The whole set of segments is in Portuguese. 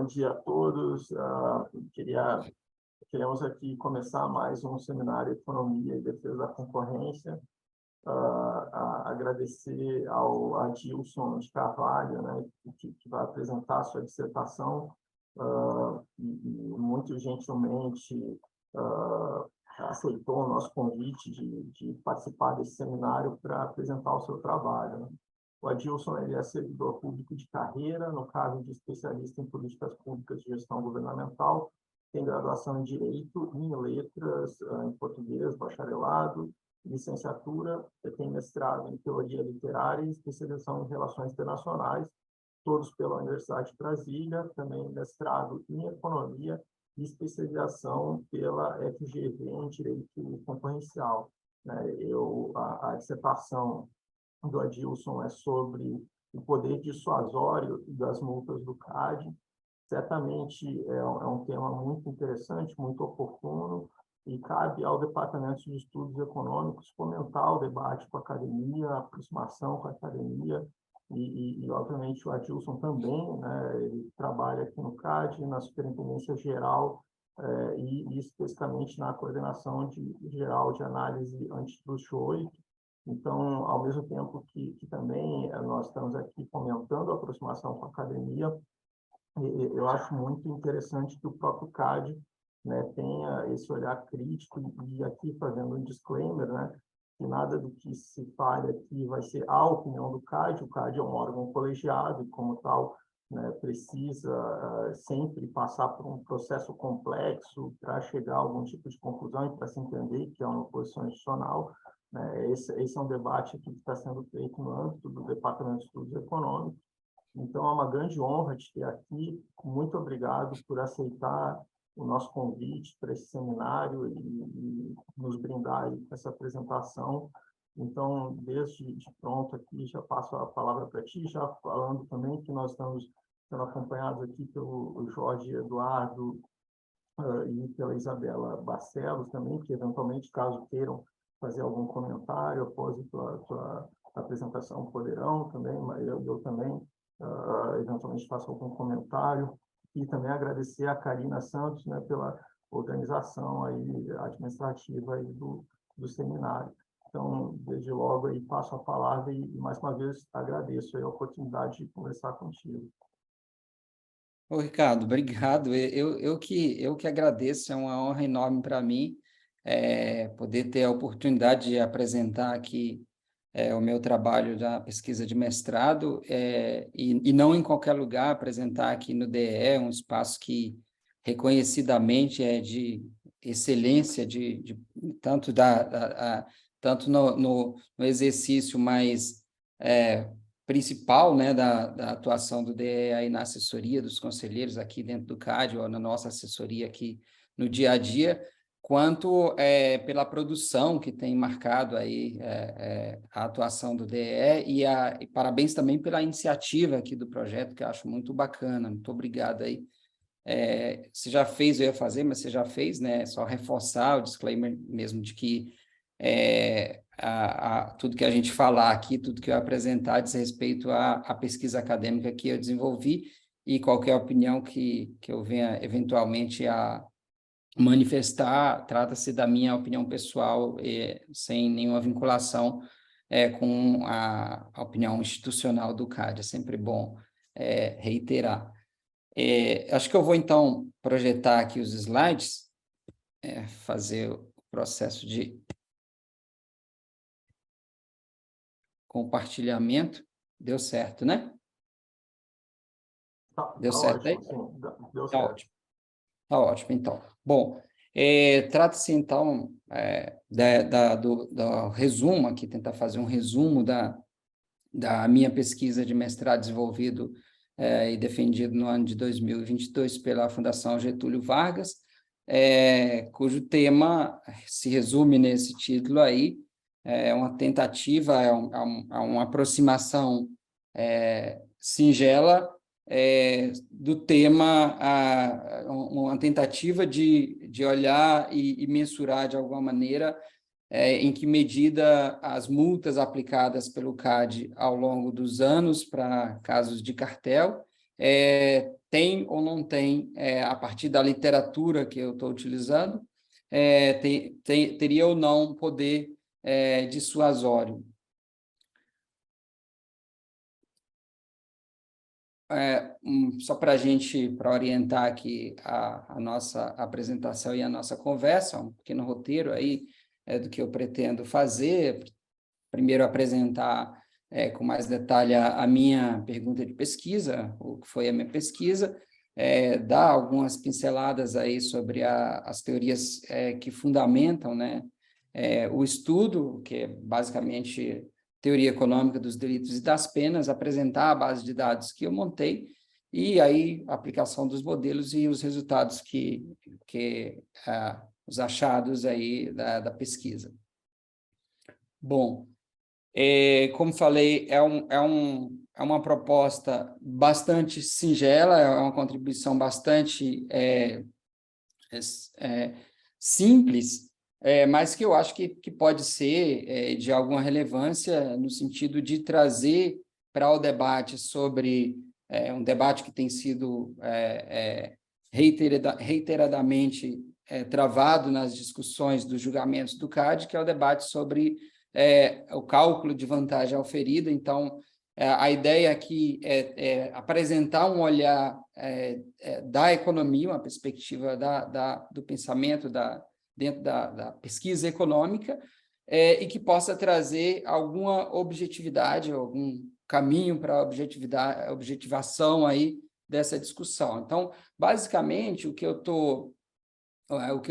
dia a todos. Queremos aqui começar mais um seminário Economia e Defesa da Concorrência. Agradecer ao Adilson de Carvalho, né, que vai apresentar a sua dissertação, e muito gentilmente aceitou o nosso convite de participar desse seminário para apresentar o seu trabalho, né? O Adilson, ele é servidor público de carreira, no caso de especialista em políticas públicas de gestão governamental, tem graduação em Direito, em Letras, em Português, bacharelado, licenciatura, tem mestrado em Teoria Literária e especialização em Relações Internacionais, todos pela Universidade de Brasília, também mestrado em Economia e especialização pela FGV em Direito Concorrencial, né? A dissertação do Adilson é sobre o poder dissuasório das multas do CAD. Certamente é um tema muito interessante, muito oportuno, e cabe ao Departamento de Estudos Econômicos fomentar o debate com a academia, a aproximação com a academia, obviamente, o Adilson também, né, ele trabalha aqui no CAD, na Superintendência Geral, e especificamente na Coordenação Geral de Análise Antitrust 8. Então, ao mesmo tempo que também nós estamos aqui fomentando a aproximação com a academia, eu acho muito interessante que o próprio CAD, né, tenha esse olhar crítico, e aqui fazendo um disclaimer, né, que nada do que se fale aqui vai ser a opinião do CAD. O CAD é um órgão colegiado e, como tal, né, precisa sempre passar por um processo complexo para chegar a algum tipo de conclusão e para se entender que é uma posição institucional, né? Esse é um debate aqui que está sendo feito no âmbito do Departamento de Estudos Econômicos. Então, é uma grande honra te ter aqui. Muito obrigado por aceitar o nosso convite para esse seminário e nos brindar aí com essa apresentação. Então, desde de pronto aqui, já passo a palavra para ti, já falando também que nós estamos sendo acompanhados aqui pelo Jorge Eduardo e pela Isabela Barcelos também, que eventualmente, caso queiram fazer algum comentário após a tua apresentação, poderão também, mas eu também eventualmente faço algum comentário. E também agradecer a Karina Santos, né, pela organização aí administrativa aí do seminário. Então, desde logo aí passo a palavra e mais uma vez agradeço aí a oportunidade de conversar contigo. Ô, Ricardo, obrigado. Eu que agradeço, é uma honra enorme para mim poder ter a oportunidade de apresentar aqui o meu trabalho da pesquisa de mestrado, e não em qualquer lugar, apresentar aqui no DE, um espaço que reconhecidamente é de excelência, tanto tanto no exercício mais principal, né, da atuação do DE aí na assessoria dos conselheiros aqui dentro do CAD, ou na nossa assessoria aqui no dia a dia, quanto pela produção que tem marcado aí a atuação do DE, e parabéns também pela iniciativa aqui do projeto, que eu acho muito bacana. Muito obrigado aí. Você já fez, eu ia fazer, mas você já fez, né? Só reforçar o disclaimer mesmo de que tudo que a gente falar aqui, tudo que eu apresentar diz respeito à pesquisa acadêmica que eu desenvolvi, e qualquer opinião que eu venha eventualmente a manifestar, trata-se da minha opinião pessoal, sem nenhuma vinculação com a opinião institucional do CAD. É sempre bom reiterar. Acho que eu vou, então, projetar aqui os slides, fazer o processo de compartilhamento. Deu certo, né? Deu certo ótimo, aí? sim, deu Tá certo. ótimo. Tá ótimo, então. Bom, trata-se, então, do resumo aqui, tentar fazer um resumo da minha pesquisa de mestrado desenvolvido e defendido no ano de 2022 pela Fundação Getúlio Vargas, cujo tema se resume nesse título aí, uma tentativa, uma aproximação singela do tema, uma tentativa de olhar e mensurar de alguma maneira em que medida as multas aplicadas pelo CAD ao longo dos anos para casos de cartel tem ou não tem, a partir da literatura que eu estou utilizando, teria ou não poder dissuasório. Só para para orientar aqui a nossa apresentação e a nossa conversa, um pequeno roteiro aí do que eu pretendo fazer. Primeiro, apresentar com mais detalhe a minha pergunta de pesquisa, o que foi a minha pesquisa, dar algumas pinceladas aí sobre as teorias que fundamentam, né, o estudo, que é basicamente teoria econômica dos delitos e das penas, apresentar a base de dados que eu montei, e aí a aplicação dos modelos e os resultados os achados aí da pesquisa. Bom, como falei, é uma proposta bastante singela, é uma contribuição bastante simples, mas que eu acho que pode ser de alguma relevância no sentido de trazer para o debate sobre um debate que tem sido reiteradamente travado nas discussões dos julgamentos do CAD, que é o debate sobre o cálculo de vantagem auferida. Então, a ideia aqui é apresentar um olhar da economia, uma perspectiva do pensamento dentro da pesquisa econômica, e que possa trazer alguma objetividade, algum caminho para a objetivação aí dessa discussão. Então, basicamente, o que eu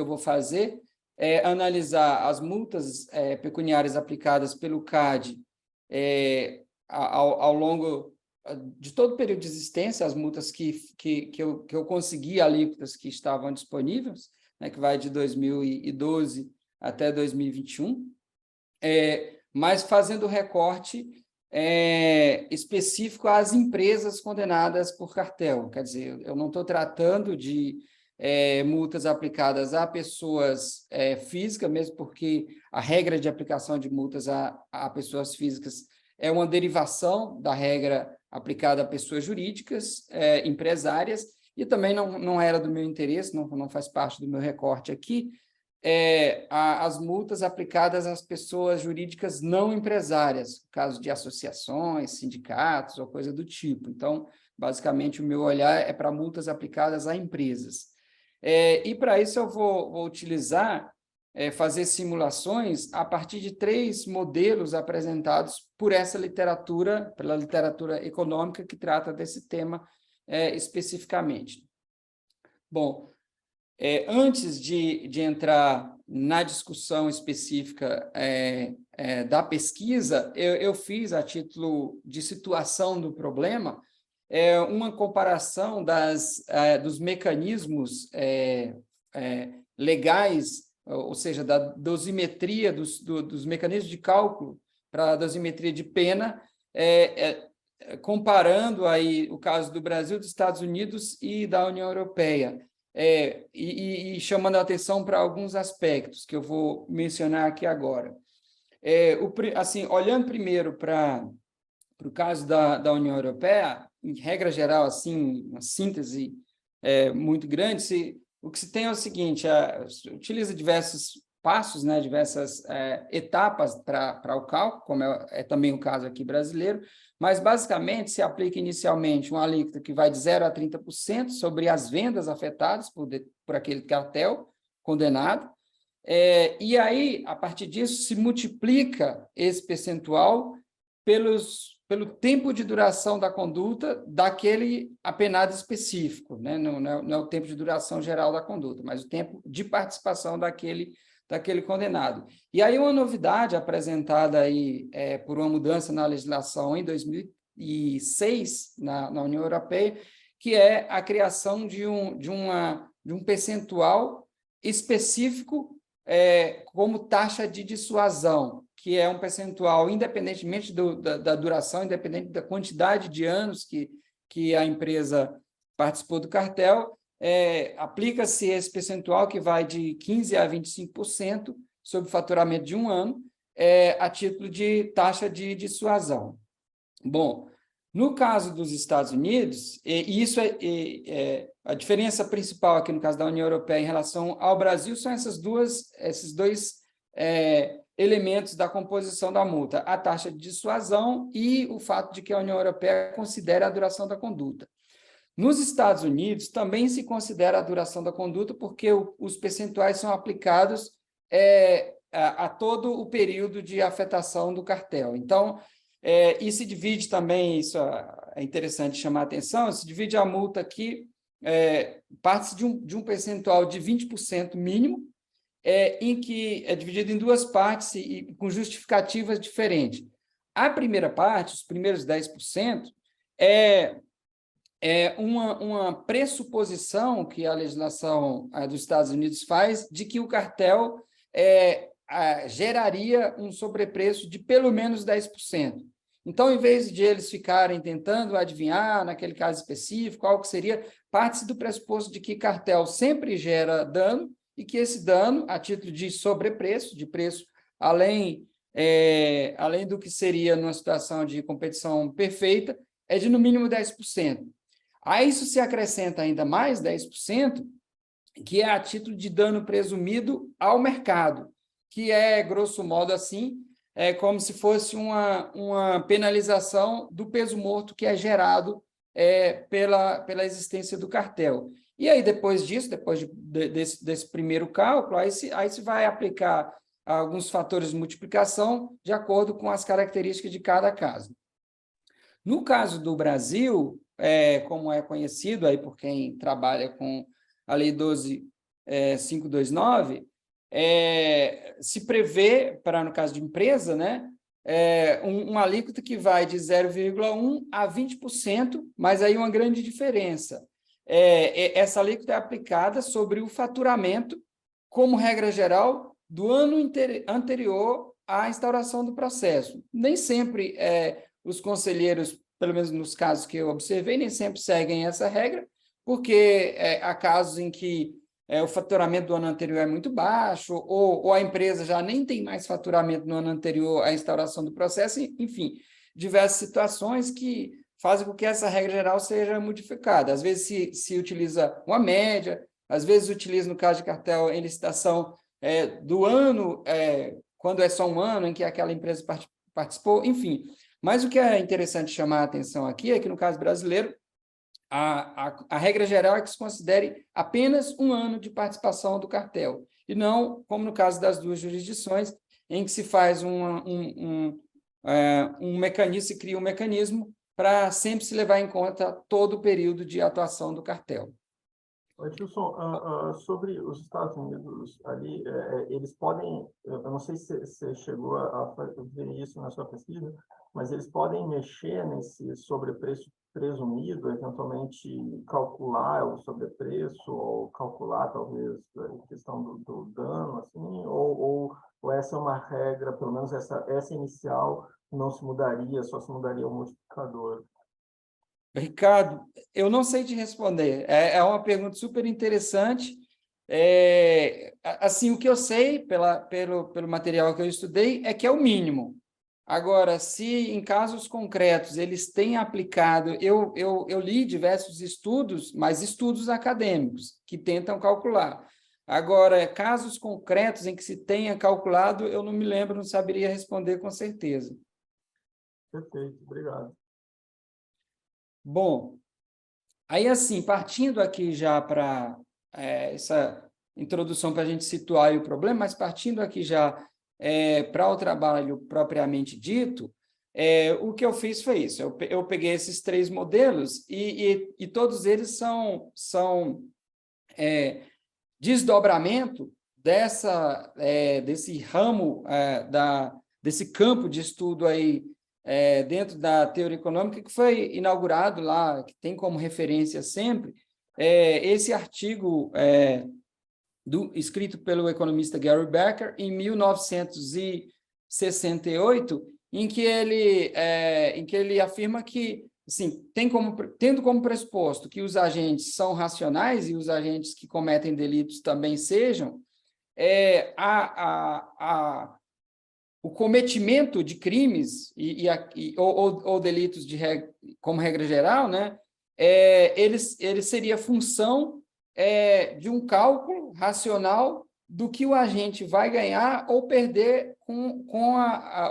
vou fazer é analisar as multas pecuniárias aplicadas pelo CAD ao longo de todo o período de existência, as multas que eu consegui, alíquotas que estavam disponíveis, né, que vai de 2012 até 2021, mas fazendo recorte específico às empresas condenadas por cartel. Quer dizer, eu não estou tratando de multas aplicadas a pessoas físicas, mesmo porque a regra de aplicação de multas a pessoas físicas é uma derivação da regra aplicada a pessoas jurídicas, empresárias, e também não era do meu interesse, não faz parte do meu recorte aqui, as multas aplicadas às pessoas jurídicas não empresárias, no caso de associações, sindicatos ou coisa do tipo. Então, basicamente, o meu olhar é para multas aplicadas a empresas. E para isso eu vou utilizar, fazer simulações a partir de 3 modelos apresentados por essa literatura, pela literatura econômica que trata desse tema especificamente. Bom, antes de entrar na discussão específica da pesquisa, eu fiz, a título de situação do problema, uma comparação dos mecanismos legais, ou seja, da dosimetria, dos mecanismos de cálculo para a dosimetria de pena, comparando aí o caso do Brasil, dos Estados Unidos e da União Europeia, e chamando a atenção para alguns aspectos que eu vou mencionar aqui agora. Assim, olhando primeiro para o caso da União Europeia, em regra geral, assim, uma síntese muito grande, o que se tem é o seguinte: utiliza diversos passos, né, diversas etapas para o cálculo, como é também o caso aqui brasileiro, mas basicamente se aplica inicialmente uma alíquota que vai de 0% a 30% sobre as vendas afetadas por aquele cartel condenado, e aí, a partir disso, se multiplica esse percentual pelo tempo de duração da conduta daquele apenado específico, né? Não é o tempo de duração geral da conduta, mas o tempo de participação daquele condenado. E aí uma novidade apresentada aí, por uma mudança na legislação em 2006, na União Europeia, que é a criação de um percentual específico como taxa de dissuasão, que é um percentual, independentemente da duração, independente da quantidade de anos que a empresa participou do cartel, aplica-se esse percentual que vai de 15% a 25% sobre o faturamento de um ano, a título de taxa de dissuasão. Bom, No caso dos Estados Unidos, e isso a diferença principal aqui no caso da União Europeia em relação ao Brasil são esses dois elementos da composição da multa, a taxa de dissuasão e o fato de que a União Europeia considera a duração da conduta. Nos Estados Unidos, também se considera a duração da conduta, porque os percentuais são aplicados a todo o período de afetação do cartel. Então, e se divide também, isso é interessante chamar a atenção, se divide a multa aqui, parte de um percentual de 20% mínimo, em que é dividido em duas partes e com justificativas diferentes. A primeira parte, os primeiros 10%, é uma pressuposição que a legislação dos Estados Unidos faz de que o cartel geraria um sobrepreço de pelo menos 10%. Então, em vez de eles ficarem tentando adivinhar, naquele caso específico, qual que seria, parte-se do pressuposto de que cartel sempre gera dano e que esse dano, a título de sobrepreço, de preço além do que seria numa situação de competição perfeita, é de no mínimo 10%. A isso se acrescenta ainda mais 10%, que é a título de dano presumido ao mercado, que grosso modo, assim, como se fosse uma penalização do peso morto que é gerado pela existência do cartel. E aí, depois disso, depois desse primeiro cálculo, aí se vai aplicar alguns fatores de multiplicação de acordo com as características de cada caso. No caso do Brasil, como é conhecido aí por quem trabalha com a Lei 12.529, se prevê, no caso de empresa, né, uma alíquota que vai de 0,1% a 20%, mas aí uma grande diferença. Essa alíquota é aplicada sobre o faturamento, como regra geral, do ano anterior à instauração do processo. Nem sempre os conselheiros, pelo menos nos casos que eu observei, nem sempre seguem essa regra, porque há casos em que o faturamento do ano anterior é muito baixo, ou a empresa já nem tem mais faturamento no ano anterior à instauração do processo, enfim, diversas situações que fazem com que essa regra geral seja modificada. Às vezes se utiliza uma média, às vezes utiliza, no caso de cartel, em licitação do ano, quando é só um ano em que aquela empresa participou, enfim. Mas o que é interessante chamar a atenção aqui é que, no caso brasileiro, a regra geral é que se considere apenas um ano de participação do cartel, e não, como no caso das duas jurisdições, em que se faz um mecanismo, se cria um mecanismo para sempre se levar em conta todo o período de atuação do cartel. Edilson, sobre os Estados Unidos, ali, eles podem, eu não sei se você chegou a ver isso na sua pesquisa, mas eles podem mexer nesse sobrepreço presumido, eventualmente calcular o sobrepreço, ou calcular, talvez, a questão do dano, assim, ou essa é uma regra, pelo menos essa inicial, não se mudaria, só se mudaria o multiplicador? Ricardo, eu não sei te responder. É uma pergunta super interessante. Assim, o que eu sei pelo material que eu estudei é que é o mínimo. Agora, se em casos concretos eles têm aplicado, eu li diversos estudos, mas estudos acadêmicos, que tentam calcular. Agora, casos concretos em que se tenha calculado, eu não me lembro, não saberia responder com certeza. Perfeito, obrigado. Bom, aí assim, partindo aqui já para essa introdução para a gente situar aí o problema, mas partindo aqui já para o trabalho propriamente dito, o que eu fiz foi isso, eu peguei esses três modelos e todos eles são desdobramento desse ramo, desse campo de estudo aí, dentro da teoria econômica, que foi inaugurado lá, que tem como referência sempre, esse artigo escrito pelo economista Gary Becker, em 1968, em que ele afirma que, assim, tendo como pressuposto que os agentes são racionais e os agentes que cometem delitos também sejam, o cometimento de crimes ou delitos como regra geral, né, ele seria função de um cálculo racional do que o agente vai ganhar ou perder com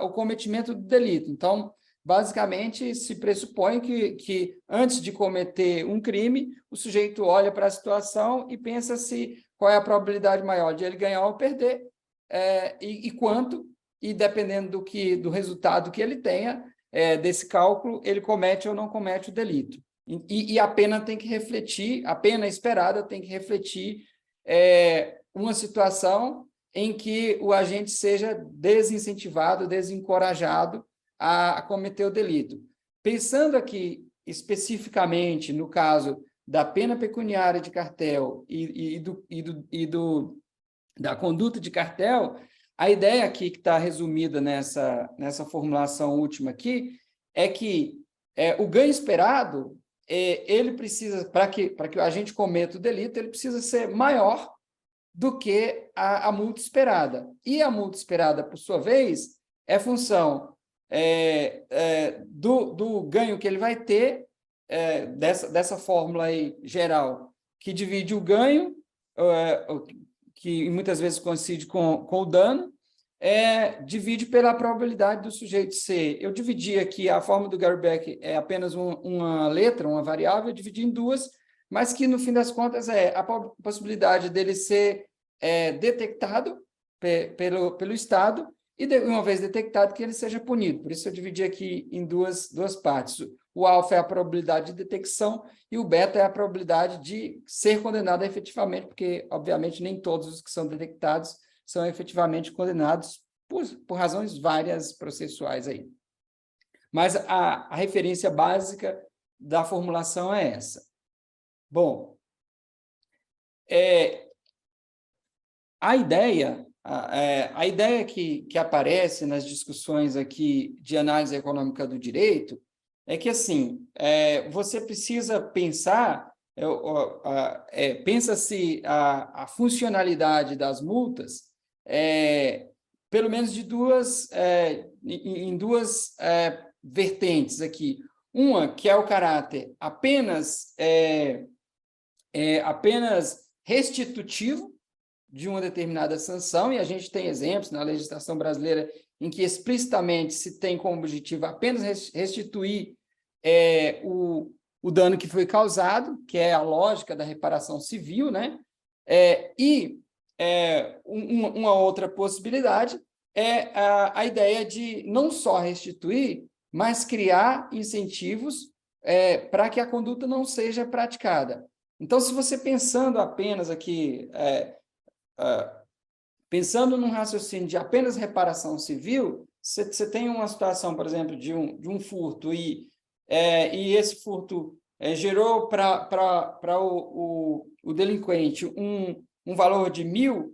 o cometimento do delito. Então, basicamente, se pressupõe que antes de cometer um crime, o sujeito olha para a situação e pensa qual é a probabilidade maior de ele ganhar ou perder, e quanto, e dependendo do resultado que ele tenha, desse cálculo, ele comete ou não comete o delito. E a pena tem que refletir, a pena esperada tem que refletir uma situação em que o agente seja desincentivado, desencorajado a cometer o delito. Pensando aqui especificamente no caso da pena pecuniária de cartel da conduta de cartel, a ideia aqui que está resumida nessa formulação última aqui é que o ganho esperado, ele precisa, para que o agente cometa o delito, ele precisa ser maior do que a multa esperada. E a multa esperada, por sua vez, é função do ganho que ele vai ter, dessa fórmula aí geral, que divide o ganho, que muitas vezes coincide com o dano, divide pela probabilidade do sujeito ser. Eu dividi aqui, a fórmula do Gary Beck é apenas uma letra, uma variável, eu dividi em duas, mas que, no fim das contas, é a possibilidade dele ser detectado pelo Estado e, uma vez detectado, que ele seja punido. Por isso, eu dividi aqui em duas partes. O alfa é a probabilidade de detecção e o beta é a probabilidade de ser condenado efetivamente, porque, obviamente, nem todos os que são detectados são efetivamente condenados por razões várias processuais aí. Mas a referência básica da formulação é essa. Bom, a ideia que aparece nas discussões aqui de análise econômica do direito é que, assim, você precisa pensar, pensa-se a funcionalidade das multas pelo menos em duas vertentes aqui. Uma, que é o caráter apenas restitutivo de uma determinada sanção, e a gente tem exemplos na legislação brasileira em que explicitamente se tem como objetivo apenas restituir o dano que foi causado, que é a lógica da reparação civil, né? Uma outra possibilidade é a ideia de não só restituir, mas criar incentivos para que a conduta não seja praticada. Então, se você pensando apenas aqui, pensando num raciocínio de apenas reparação civil, você tem uma situação, por exemplo, de um furto e esse furto gerou para o delinquente um valor de 1.000,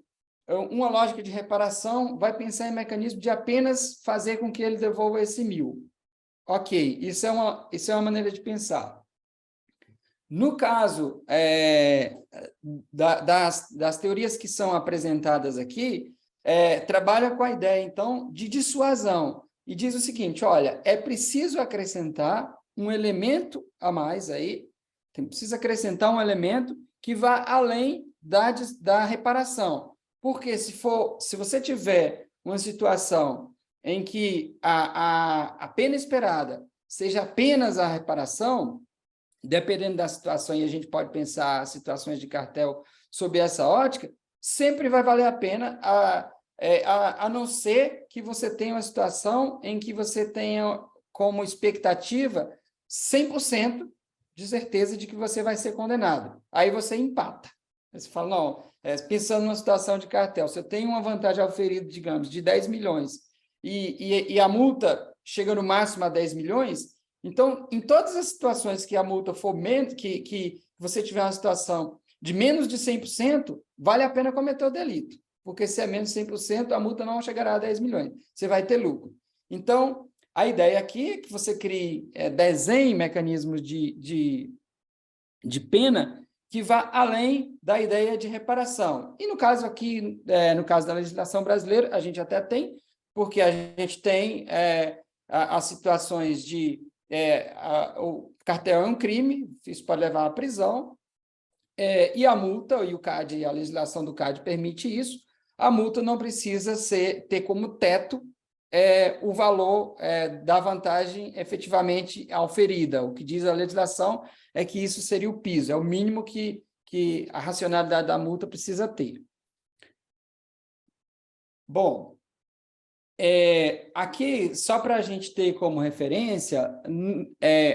uma lógica de reparação vai pensar em mecanismo de apenas fazer com que ele devolva esse 1.000. Ok, isso é uma maneira de pensar. No caso das teorias que são apresentadas aqui, trabalha com a ideia, então, de dissuasão. E diz o seguinte, olha, é preciso acrescentar um elemento a mais aí, precisa acrescentar um elemento que vá além da reparação. Porque se você tiver uma situação em que a pena esperada seja apenas a reparação, dependendo da situação, e a gente pode pensar situações de cartel sob essa ótica, sempre vai valer a pena, a não ser que você tenha uma situação em que você tenha como expectativa 100% de certeza de que você vai ser condenado. Aí você empata. Você fala, não, pensando numa situação de cartel, se eu tenho uma vantagem auferida, digamos, de 10 milhões e a multa chega no máximo a 10 milhões, então, em todas as situações que a multa for menos, que você tiver uma situação de menos de 100%, vale a pena cometer o delito, porque se é menos de 100%, a multa não chegará a 10 milhões, você vai ter lucro. Então, a ideia aqui é que você desenhe mecanismos de pena que vá além da ideia de reparação. E no caso aqui, no caso da legislação brasileira, a gente até tem porque a gente tem as situações de o cartel é um crime, isso pode levar à prisão, e a multa, e o CAD, a legislação do CAD permite isso, a multa não precisa ter como teto o valor da vantagem efetivamente auferida. O que diz a legislação é que isso seria o piso, é o mínimo que a racionalidade da multa precisa ter. Bom, aqui, só para a gente ter como referência,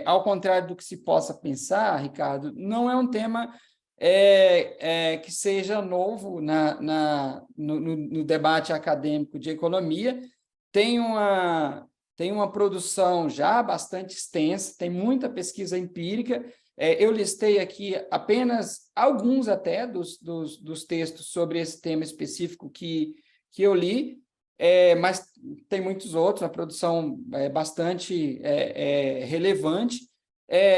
ao contrário do que se possa pensar, Ricardo, não é um tema que seja novo no debate acadêmico de economia. Tem uma produção já bastante extensa, tem muita pesquisa empírica. Eu listei aqui apenas alguns até dos textos sobre esse tema específico que eu li, mas tem muitos outros, a produção é bastante relevante.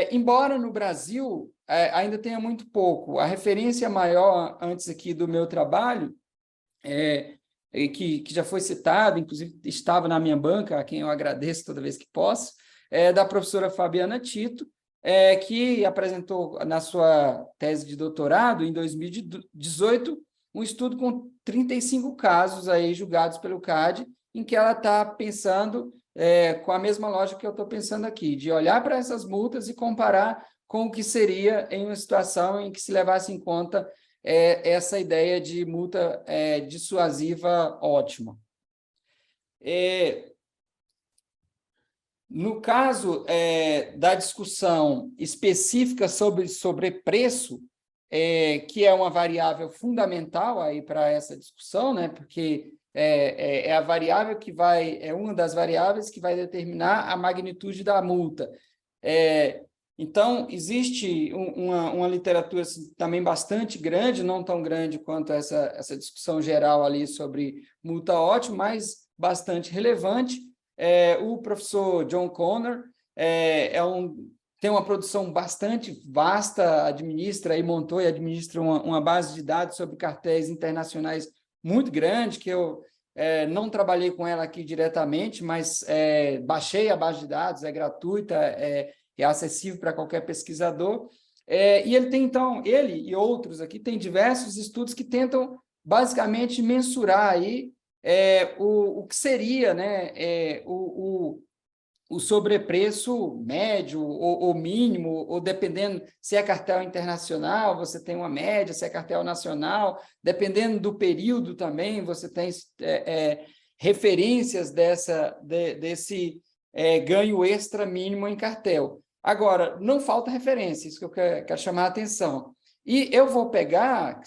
Embora no Brasil ainda tenha muito pouco. A referência maior, antes aqui do meu trabalho, que já foi citado, inclusive estava na minha banca, a quem eu agradeço toda vez que posso, da professora Fabiana Tito, que apresentou na sua tese de doutorado, em 2018, um estudo com 35 casos aí julgados pelo CAD, em que ela está pensando com a mesma lógica que eu estou pensando aqui, de olhar para essas multas e comparar com o que seria em uma situação em que se levasse em conta essa ideia de multa dissuasiva ótima. No caso da discussão específica sobre sobrepreço, que é uma variável fundamental aí para essa discussão, né? Porque a variável que é uma das variáveis que vai determinar a magnitude da multa. Então, existe uma literatura assim, também bastante grande, não tão grande quanto essa discussão geral ali sobre multa ótima, mas bastante relevante. O professor John Connor tem uma produção bastante vasta, montou e administra uma base de dados sobre cartéis internacionais muito grande, que eu não trabalhei com ela aqui diretamente, mas baixei a base de dados, é gratuita, é acessível para qualquer pesquisador. E ele tem, então, ele e outros aqui, tem diversos estudos que tentam, basicamente, mensurar aí o que seria, né, o sobrepreço médio ou mínimo, ou dependendo se é cartel internacional, você tem uma média, se é cartel nacional, dependendo do período também, você tem referências desse ganho extra mínimo em cartel. Agora, não falta referência, isso que eu quero chamar a atenção. E eu vou pegar,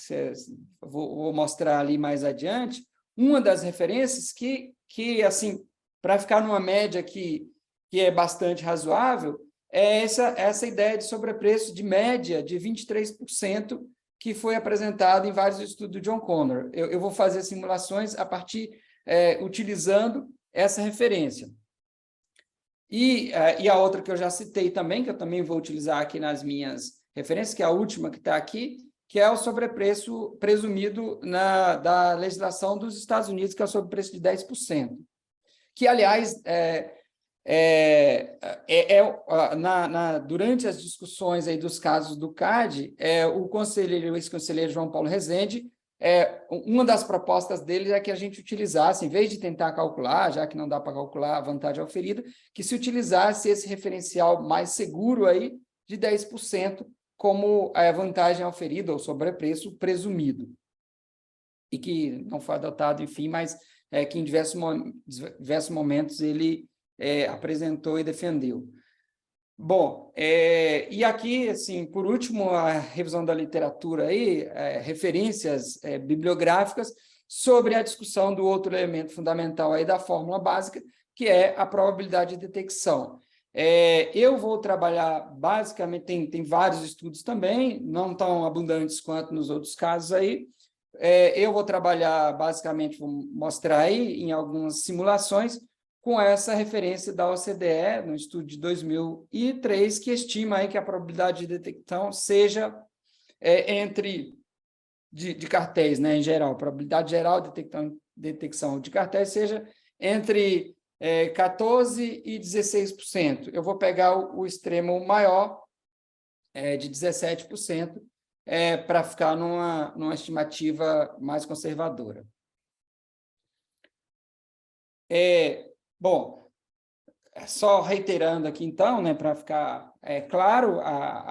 vou mostrar ali mais adiante, uma das referências que assim, para ficar numa média que é bastante razoável, é essa ideia de sobrepreço de média de 23%, que foi apresentado em vários estudos do John Connor. Eu vou fazer simulações a partir, utilizando essa referência. E a outra que eu já citei também, que eu também vou utilizar aqui nas minhas referências, que é a última que está aqui, que é o sobrepreço presumido da legislação dos Estados Unidos, que é o sobrepreço de 10%. Que, aliás, durante as discussões aí dos casos do CAD, o ex-conselheiro João Paulo Rezende, uma das propostas dele é que a gente utilizasse, em vez de tentar calcular, já que não dá para calcular a vantagem oferida, que se utilizasse esse referencial mais seguro aí de 10% como a vantagem oferida ou sobrepreço presumido. E que não foi adotado, enfim, mas que em diversos momentos ele apresentou e defendeu. Bom, e aqui, assim, por último, a revisão da literatura aí, referências bibliográficas sobre a discussão do outro elemento fundamental aí da fórmula básica, que é a probabilidade de detecção. Eu vou trabalhar, basicamente, tem vários estudos também, não tão abundantes quanto nos outros casos aí. Eu vou trabalhar, basicamente, vou mostrar aí em algumas simulações, com essa referência da OCDE, no estudo de 2003, que estima aí que a probabilidade de detecção seja de cartéis, né, em geral, a probabilidade geral de detecção de cartéis seja entre 14% e 16%. Eu vou pegar o extremo maior, de 17%, para ficar numa estimativa mais conservadora. Bom, só reiterando aqui, então, né, para ficar claro,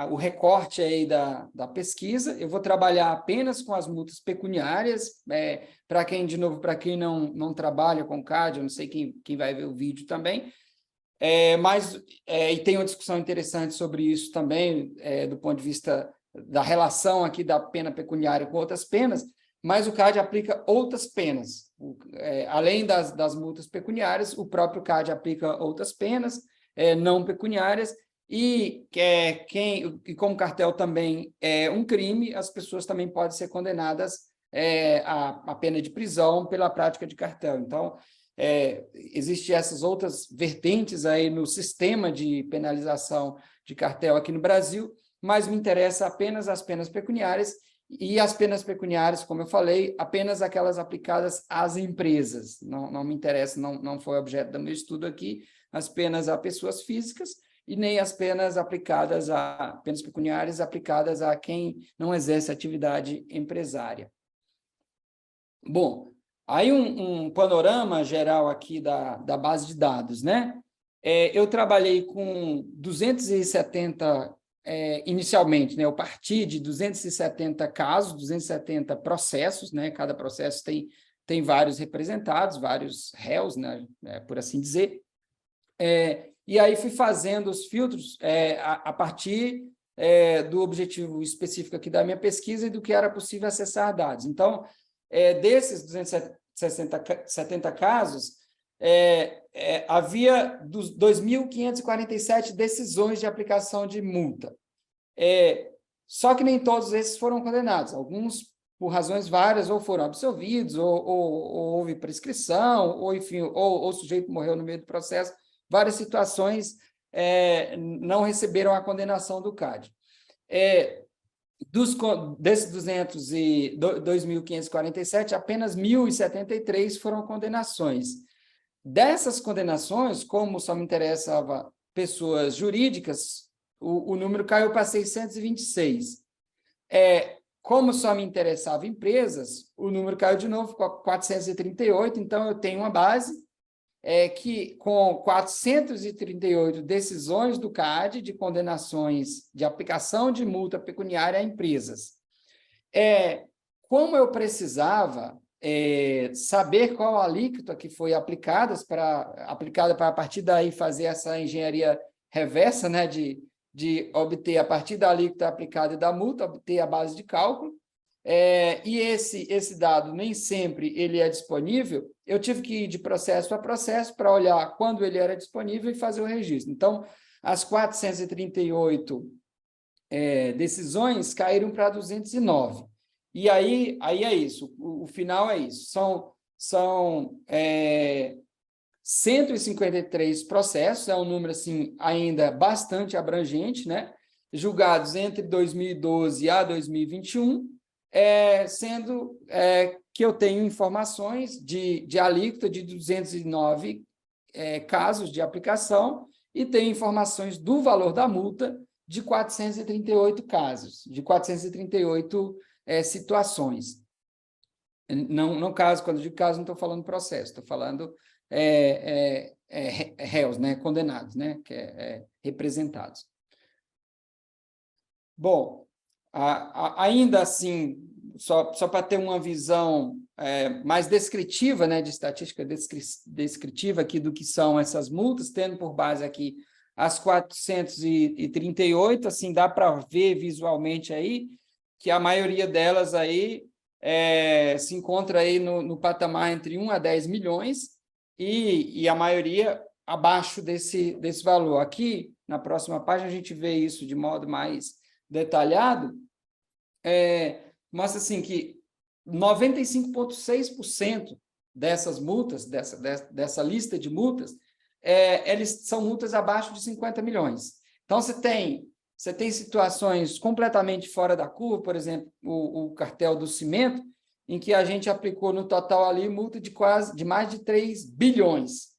o recorte aí da pesquisa, eu vou trabalhar apenas com as multas pecuniárias, para quem, de novo, para quem não trabalha com CAD, eu não sei quem vai ver o vídeo também, e tem uma discussão interessante sobre isso também, do ponto de vista da relação aqui da pena pecuniária com outras penas, mas o CAD aplica outras penas. Além das multas pecuniárias, o próprio CAD aplica outras penas não pecuniárias, e como cartel também é um crime, as pessoas também podem ser condenadas a pena de prisão pela prática de cartel. Então, existem essas outras vertentes aí no sistema de penalização de cartel aqui no Brasil, mas me interessa apenas as penas pecuniárias, e as penas pecuniárias, como eu falei, apenas aquelas aplicadas às empresas. Não me interessa, não foi objeto do meu estudo aqui, as penas a pessoas físicas, e nem as penas pecuniárias aplicadas a quem não exerce atividade empresária. Bom, aí um panorama geral aqui da base de dados, né? Eu trabalhei com 270, inicialmente, né? Eu parti de 270 casos, 270 processos, né? Cada processo tem vários representados, vários réus, né? Por assim dizer. E aí fui fazendo os filtros a partir do objetivo específico aqui da minha pesquisa e do que era possível acessar dados. Então, desses 270 casos, havia 2.547 decisões de aplicação de multa. Só que nem todos esses foram condenados. Alguns, por razões várias, ou foram absolvidos, ou houve prescrição, ou, enfim, ou o sujeito morreu no meio do processo. Várias situações não receberam a condenação do CAD. Desses 2.547, apenas 1.073 foram condenações. Dessas condenações, como só me interessava pessoas jurídicas, o número caiu para 626. Como só me interessava empresas, o número caiu de novo para 438, então eu tenho uma base que, com 438 decisões do CAD de condenações de aplicação de multa pecuniária a empresas. Como eu precisava saber qual a alíquota que foi aplicada para a partir daí fazer essa engenharia reversa, né, de obter a partir da alíquota aplicada e da multa, obter a base de cálculo, e esse dado nem sempre ele é disponível, eu tive que ir de processo a processo para olhar quando ele era disponível e fazer o registro. Então, as 438 decisões caíram para 209. E aí é isso, o final é isso. São 153 processos, é um número assim, ainda bastante abrangente, né? Julgados entre 2012 a 2021, sendo que eu tenho informações de alíquota de 209 casos de aplicação e tenho informações do valor da multa de 438 casos, de 438 situações. Não caso, quando eu digo caso, não estou falando processo, estou falando réus, né, condenados, né, representados. Bom, ainda assim, só para ter uma visão mais descritiva, né, de estatística descritiva aqui do que são essas multas, tendo por base aqui as 438, assim, dá para ver visualmente aí que a maioria delas aí se encontra aí no patamar entre 1 a 10 milhões e a maioria abaixo desse valor. Aqui, na próxima página, a gente vê isso de modo mais detalhado, mostra assim que 95,6% dessas multas, dessa lista de multas, eles são multas abaixo de 50 milhões. Então, você tem situações completamente fora da curva, por exemplo, o cartel do cimento, em que a gente aplicou no total ali multa de mais de 3 bilhões.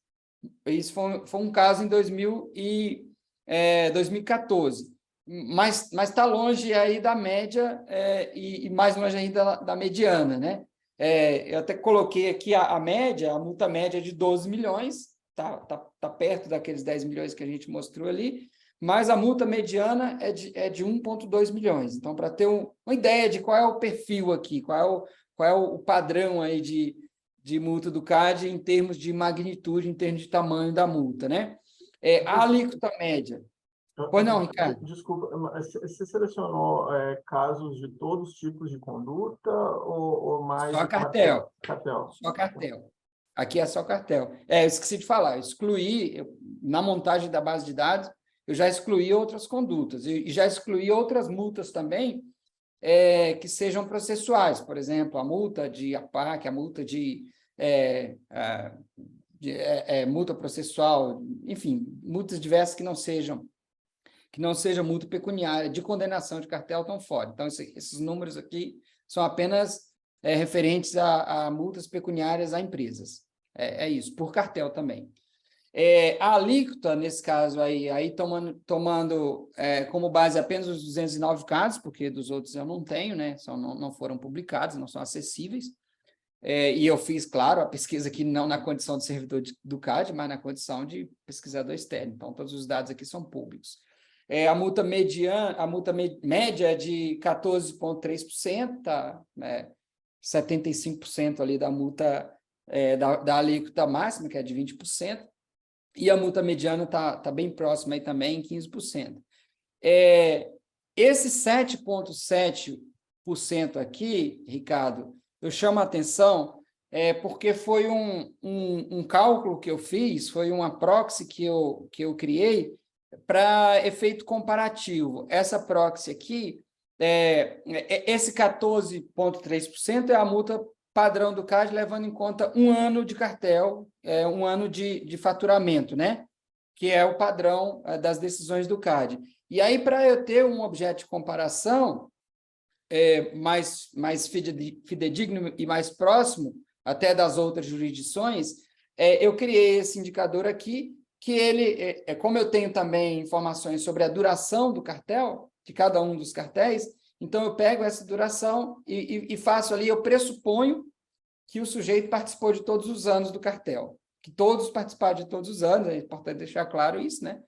Isso foi um caso em 2014. Mas está longe aí da média e mais longe ainda da mediana, né? Eu até coloquei aqui a média, a multa média é de 12 milhões, tá perto daqueles 10 milhões que a gente mostrou ali, mas a multa mediana é de 1,2 milhões. Então, para ter uma ideia de qual é o perfil aqui, qual é o padrão aí de multa do CAD em termos de magnitude, em termos de tamanho da multa, né? A alíquota média. Pois não, Ricardo? Desculpa, mas você selecionou casos de todos os tipos de conduta ou mais Só de cartel? cartel. Só cartel. Aqui é só cartel. Eu esqueci de falar, na montagem da base de dados, eu já excluí outras condutas e já excluí outras multas também que sejam processuais. Por exemplo, a multa de APAC, a multa de multa processual, enfim, multas diversas que não sejam multa pecuniária, de condenação de cartel, estão fora. Então, esses números aqui são apenas referentes a multas pecuniárias a empresas. É isso, por cartel também. A alíquota, nesse caso aí tomando como base apenas os 209 casos, porque dos outros eu não tenho, né? Não foram publicados, não são acessíveis. E eu fiz, claro, a pesquisa aqui não na condição de servidor do CAD, mas na condição de pesquisador externo. Então, todos os dados aqui são públicos. A multa média é de 14,3%, tá? 75% ali da multa da alíquota máxima, que é de 20%, e a multa mediana está bem próxima aí também, em 15%. Esse 7,7% aqui, Ricardo, eu chamo a atenção porque foi um cálculo que eu fiz, foi uma proxy que eu criei para efeito comparativo. Essa proxy aqui, esse 14,3% é a multa padrão do CAD, levando em conta um ano de cartel, um ano de faturamento, né? Que é o padrão das decisões do CAD. E aí, para eu ter um objeto de comparação mais fidedigno e mais próximo até das outras jurisdições, eu criei esse indicador aqui, que ele, como eu tenho também informações sobre a duração do cartel, de cada um dos cartéis, então eu pego essa duração e faço ali, eu pressuponho que o sujeito participou de todos os anos do cartel, que todos participaram de todos os anos, é importante deixar claro isso, né?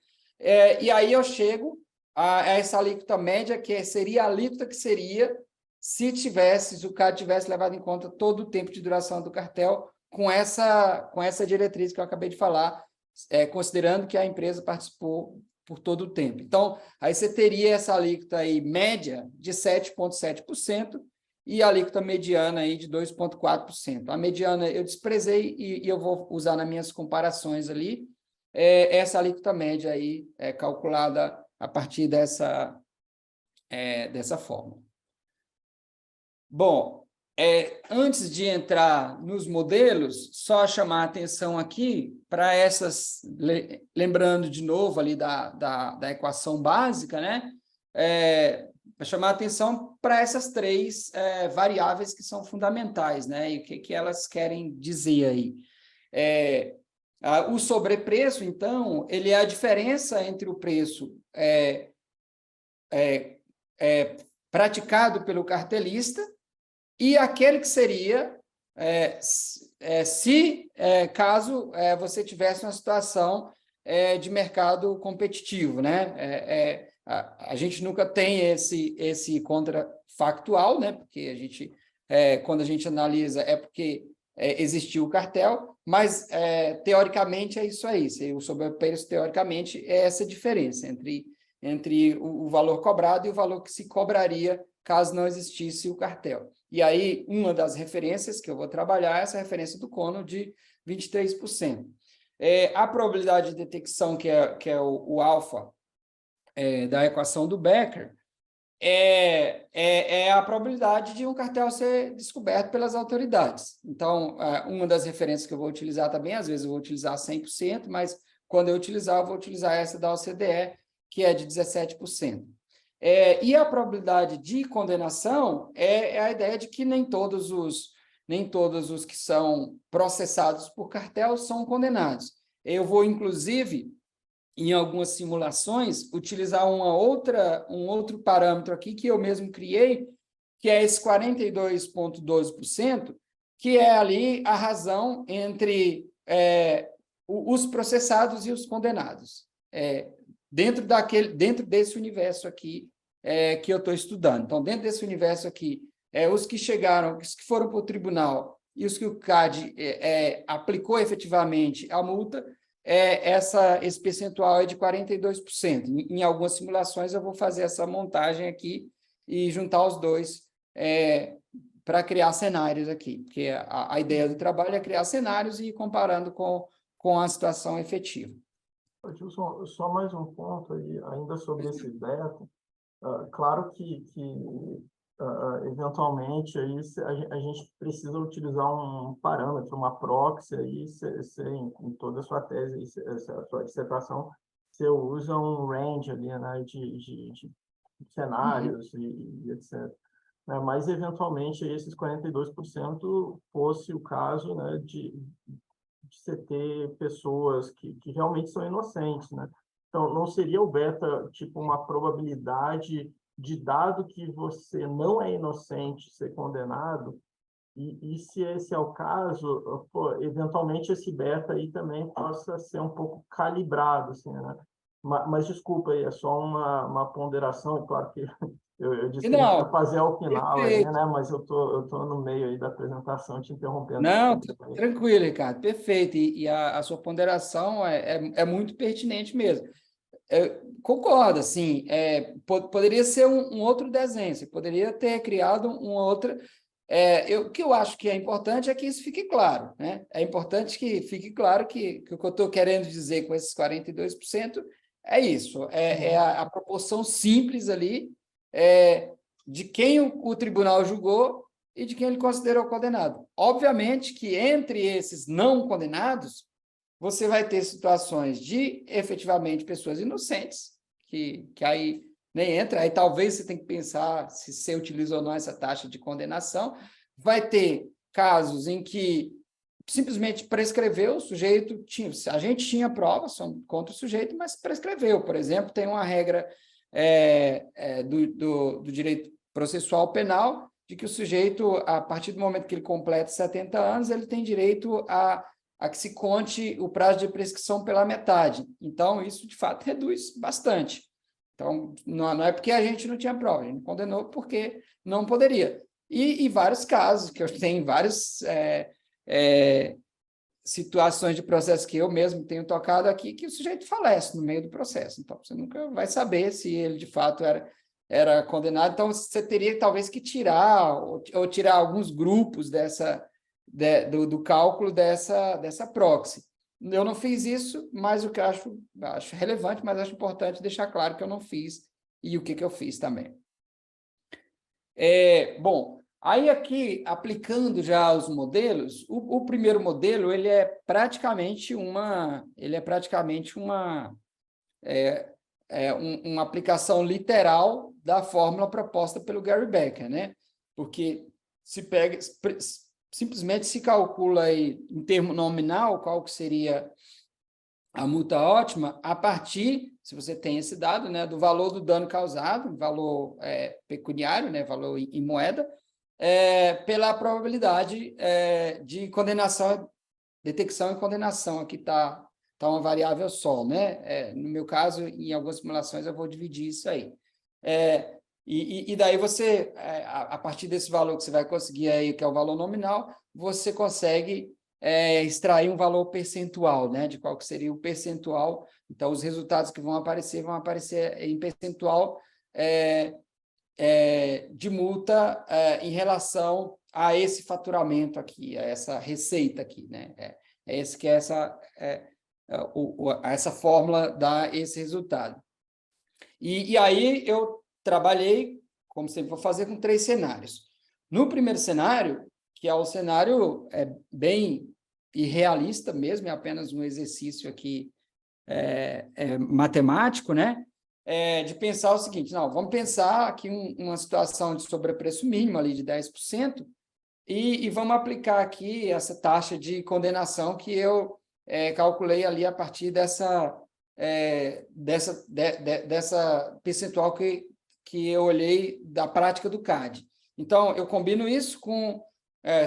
E aí eu chego a essa alíquota média, que seria a alíquota que seria se o CAD tivesse levado em conta todo o tempo de duração do cartel com essa diretriz que eu acabei de falar, considerando que a empresa participou por todo o tempo. Então, aí você teria essa alíquota aí média de 7,7% e a alíquota mediana aí de 2,4%. A mediana eu desprezei e eu vou usar nas minhas comparações ali, essa alíquota média aí é calculada a partir dessa forma. Bom, antes de entrar nos modelos, só chamar a atenção aqui para essas, lembrando de novo ali da equação básica, né? Para chamar a atenção para essas três variáveis que são fundamentais, né? E o que elas querem dizer aí. O sobrepreço, então, ele é a diferença entre o preço praticado pelo cartelista e aquele que seria caso você tivesse uma situação de mercado competitivo, né? A gente nunca tem esse contrafactual, né? Porque a gente, quando a gente analisa, é porque existiu o cartel, mas teoricamente é isso aí. O sobrepreço, teoricamente, é essa diferença entre o valor cobrado e o valor que se cobraria caso não existisse o cartel. E aí, uma das referências que eu vou trabalhar é essa referência do Cono de 23%. A probabilidade de detecção, que é o alfa da equação do Becker, é a probabilidade de um cartel ser descoberto pelas autoridades. Então, uma das referências que eu vou utilizar também, às vezes eu vou utilizar 100%, mas quando eu vou utilizar essa da OCDE, que é de 17%. E a probabilidade de condenação é a ideia de que nem todos nem todos os que são processados por cartel são condenados. Eu vou, inclusive, em algumas simulações, utilizar um outro parâmetro aqui que eu mesmo criei, que é esse 42,12%, que é ali a razão entre os processados e os condenados, dentro desse universo aqui que eu estou estudando. Então, dentro desse universo aqui, os que chegaram, os que foram para o tribunal e os que o CAD aplicou efetivamente a multa, esse percentual é de 42%. Em algumas simulações, eu vou fazer essa montagem aqui e juntar os dois para criar cenários aqui, porque a ideia do trabalho é criar cenários e ir comparando com a situação efetiva. Gilson, só mais um ponto aí, ainda sobre esse beta. Claro que eventualmente aí a gente precisa utilizar um parâmetro, uma proxy aí, em toda a sua tese, a sua dissertação, você usa um range ali, né, de cenários e etc. Mas, eventualmente, esses 42% fosse o caso, né, de você ter pessoas que realmente são inocentes, né? Então, não seria o beta, tipo, uma probabilidade de, dado que você não é inocente, ser condenado, e se esse é o caso, pô, eventualmente esse beta aí também possa ser um pouco calibrado, assim, né? Mas desculpa aí, é só uma ponderação, claro que eu disse que a gente ia Não, fazer ao final aí, perfeito. né? Mas eu tô no meio aí da apresentação, te interrompendo. Não, tranquilo, Ricardo, perfeito. E a sua ponderação é muito pertinente mesmo. Concordo, assim, poderia ser um outro desenho, você poderia ter criado uma outra. O que eu acho que é importante é que isso fique claro, né? É importante que fique claro que o que eu estou querendo dizer com esses 42% é isso, a proporção simples ali de quem o tribunal julgou e de quem ele considerou condenado. Obviamente que entre esses não condenados, você vai ter situações de, efetivamente, pessoas inocentes, que aí nem entra, aí talvez você tenha que pensar se você utiliza ou não essa taxa de condenação. Vai ter casos em que simplesmente prescreveu, o sujeito tinha, a gente tinha provas contra o sujeito, mas prescreveu. Por exemplo, tem uma regra do direito processual penal de que o sujeito, a partir do momento que ele completa 70 anos, ele tem direito a que se conte o prazo de prescrição pela metade. Então, isso, de fato, reduz bastante. Então, não é porque a gente não tinha prova, a gente condenou porque não poderia. E vários casos, que eu tenho várias situações de processo que eu mesmo tenho tocado aqui, que o sujeito falece no meio do processo. Então, você nunca vai saber se ele, de fato, era condenado. Então, você teria, talvez, que tirar, ou tirar alguns grupos do cálculo dessa proxy. Eu não fiz isso, mas o que eu acho relevante, mas acho importante deixar claro que eu não fiz e o que eu fiz também. Bom, aí aqui, aplicando já os modelos, o primeiro modelo ele é praticamente uma aplicação literal da fórmula proposta pelo Gary Becker, né? Porque simplesmente se calcula aí, em termo nominal, qual que seria a multa ótima, a partir, se você tem esse dado, né, do valor do dano causado, valor pecuniário, né, valor em moeda, pela probabilidade de condenação, detecção e condenação. Aqui está uma variável só, né? No meu caso, em algumas simulações, eu vou dividir isso aí. E daí você, a partir desse valor que você vai conseguir aí, que é o valor nominal, você consegue extrair um valor percentual, né? De qual que seria o percentual. Então, os resultados que vão aparecer em percentual de multa em relação a esse faturamento aqui, a essa receita aqui, né? Essa fórmula dá esse resultado. E aí eu trabalhei, como sempre vou fazer, com 3 cenários. No primeiro cenário, que é o cenário bem irrealista mesmo, é apenas um exercício aqui matemático, né? De pensar o seguinte, não, vamos pensar aqui uma situação de sobrepreço mínimo ali de 10%, e vamos aplicar aqui essa taxa de condenação que eu calculei ali a partir dessa percentual que eu olhei da prática do CAD. Então, eu combino isso com,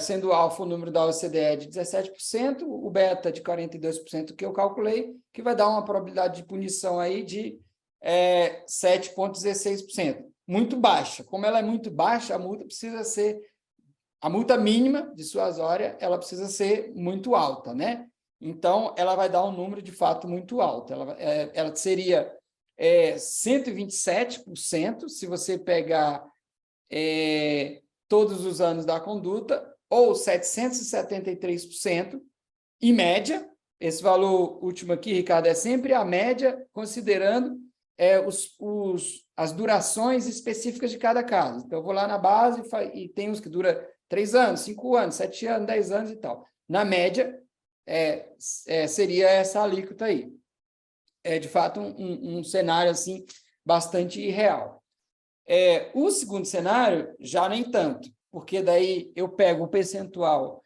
sendo o alfa o número da OCDE de 17%, o beta de 42% que eu calculei, que vai dar uma probabilidade de punição aí de 7,16%. Muito baixa. Como ela é muito baixa, a multa precisa ser, a multa mínima dissuasória, ela precisa ser muito alta, né? Então, ela vai dar um número de fato muito alto. Ela seria 127% se você pegar todos os anos da conduta, ou 773% em média. Esse valor último aqui, Ricardo, é sempre a média, considerando as durações específicas de cada caso. Então, eu vou lá na base e tem uns que dura 3 anos, 5 anos, 7 anos, 10 anos e tal. Na média, seria essa alíquota aí. É, de fato, um cenário assim, bastante irreal. O segundo cenário, já nem tanto, porque daí eu pego o percentual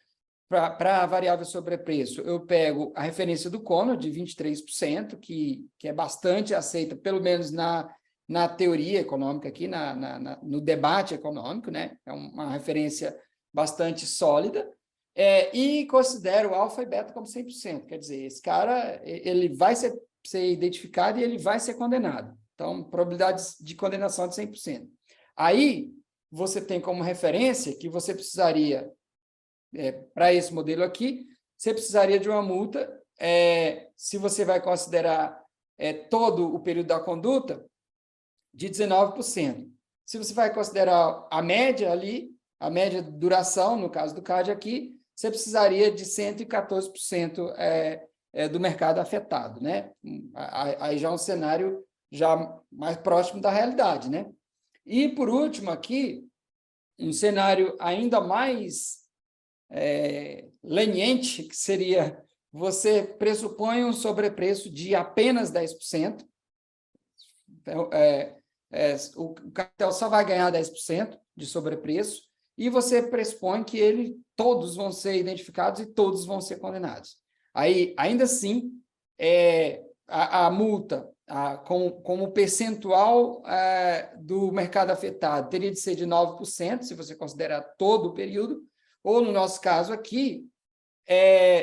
para a variável sobrepreço, eu pego a referência do Conor, de 23%, que é bastante aceita, pelo menos na teoria econômica aqui, no debate econômico, né? É uma referência bastante sólida, e considero o alfa e beta como 100%. Quer dizer, esse cara ele vai ser identificado e ele vai ser condenado. Então, probabilidade de condenação de 100%. Aí, você tem como referência que você precisaria, para esse modelo aqui, você precisaria de uma multa, se você vai considerar todo o período da conduta, de 19%. Se você vai considerar a média ali, a média de duração, no caso do CAD aqui, você precisaria de 114% do mercado afetado, né? Aí já é um cenário já mais próximo da realidade, né? E, por último, aqui, um cenário ainda mais leniente, que seria você pressupõe um sobrepreço de apenas 10%, então, o cartel só vai ganhar 10% de sobrepreço, e você pressupõe que todos vão ser identificados e todos vão ser condenados. Aí, ainda assim, a multa, como percentual do mercado afetado, teria de ser de 9%, se você considerar todo o período, ou, no nosso caso aqui,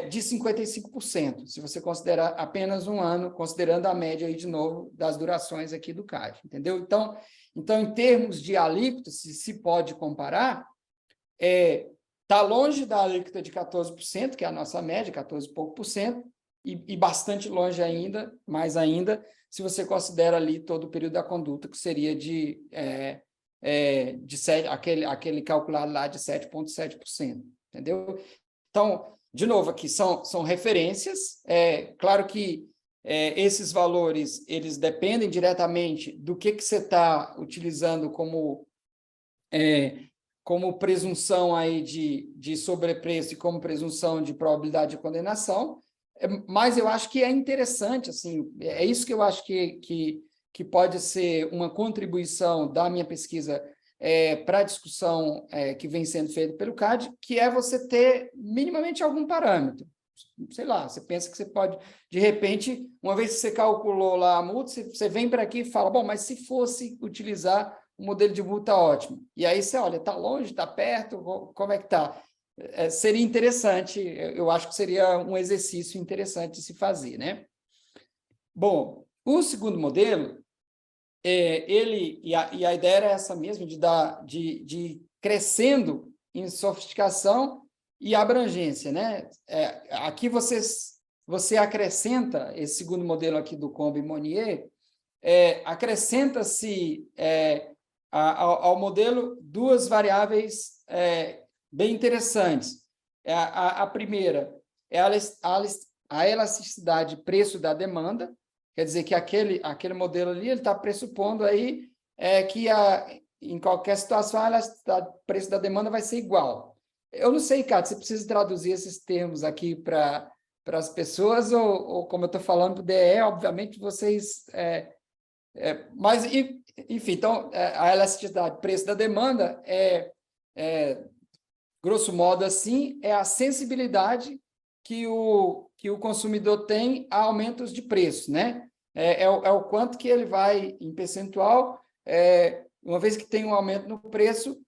de 55%, se você considerar apenas um ano, considerando a média, aí, de novo, das durações aqui do CAD, entendeu? Então, em termos de alíquota, se pode comparar, está longe da alíquota de 14%, que é a nossa média, 14 e pouco por cento, e bastante longe ainda, mais ainda, se você considera ali todo o período da conduta, que seria aquele calculado lá de 7,7%, entendeu? Então, de novo, aqui são referências. Claro que esses valores eles dependem diretamente do que você está utilizando como presunção aí de sobrepreço e como presunção de probabilidade de condenação, mas eu acho que é interessante, assim, é isso que eu acho que pode ser uma contribuição da minha pesquisa para a discussão que vem sendo feita pelo CAD, que é você ter minimamente algum parâmetro. Sei lá, você pensa que você pode, de repente, uma vez que você calculou lá a multa, você vem para aqui e fala, bom, mas se fosse utilizar o modelo de multa ótimo, e aí você olha, está longe, está perto, como é que está? Seria interessante, eu acho que seria um exercício interessante de se fazer, né? Bom, o segundo modelo, a ideia era essa mesmo, de crescendo em sofisticação e abrangência, né? Aqui você acrescenta, esse segundo modelo aqui do Combe Monnier, acrescenta-se ao modelo duas variáveis bem interessantes. A primeira é a elasticidade de preço da demanda, quer dizer que aquele modelo ali está pressupondo aí que em qualquer situação a elasticidade de preço da demanda vai ser igual. Eu não sei, Cátia, você precisa traduzir esses termos aqui para as pessoas, ou como eu estou falando para o DE, obviamente vocês... mas, enfim, então, a elasticidade de preço da demanda grosso modo assim, é a sensibilidade que o consumidor tem a aumentos de preço, né? É o quanto que ele vai, em percentual, uma vez que tem um aumento no preço,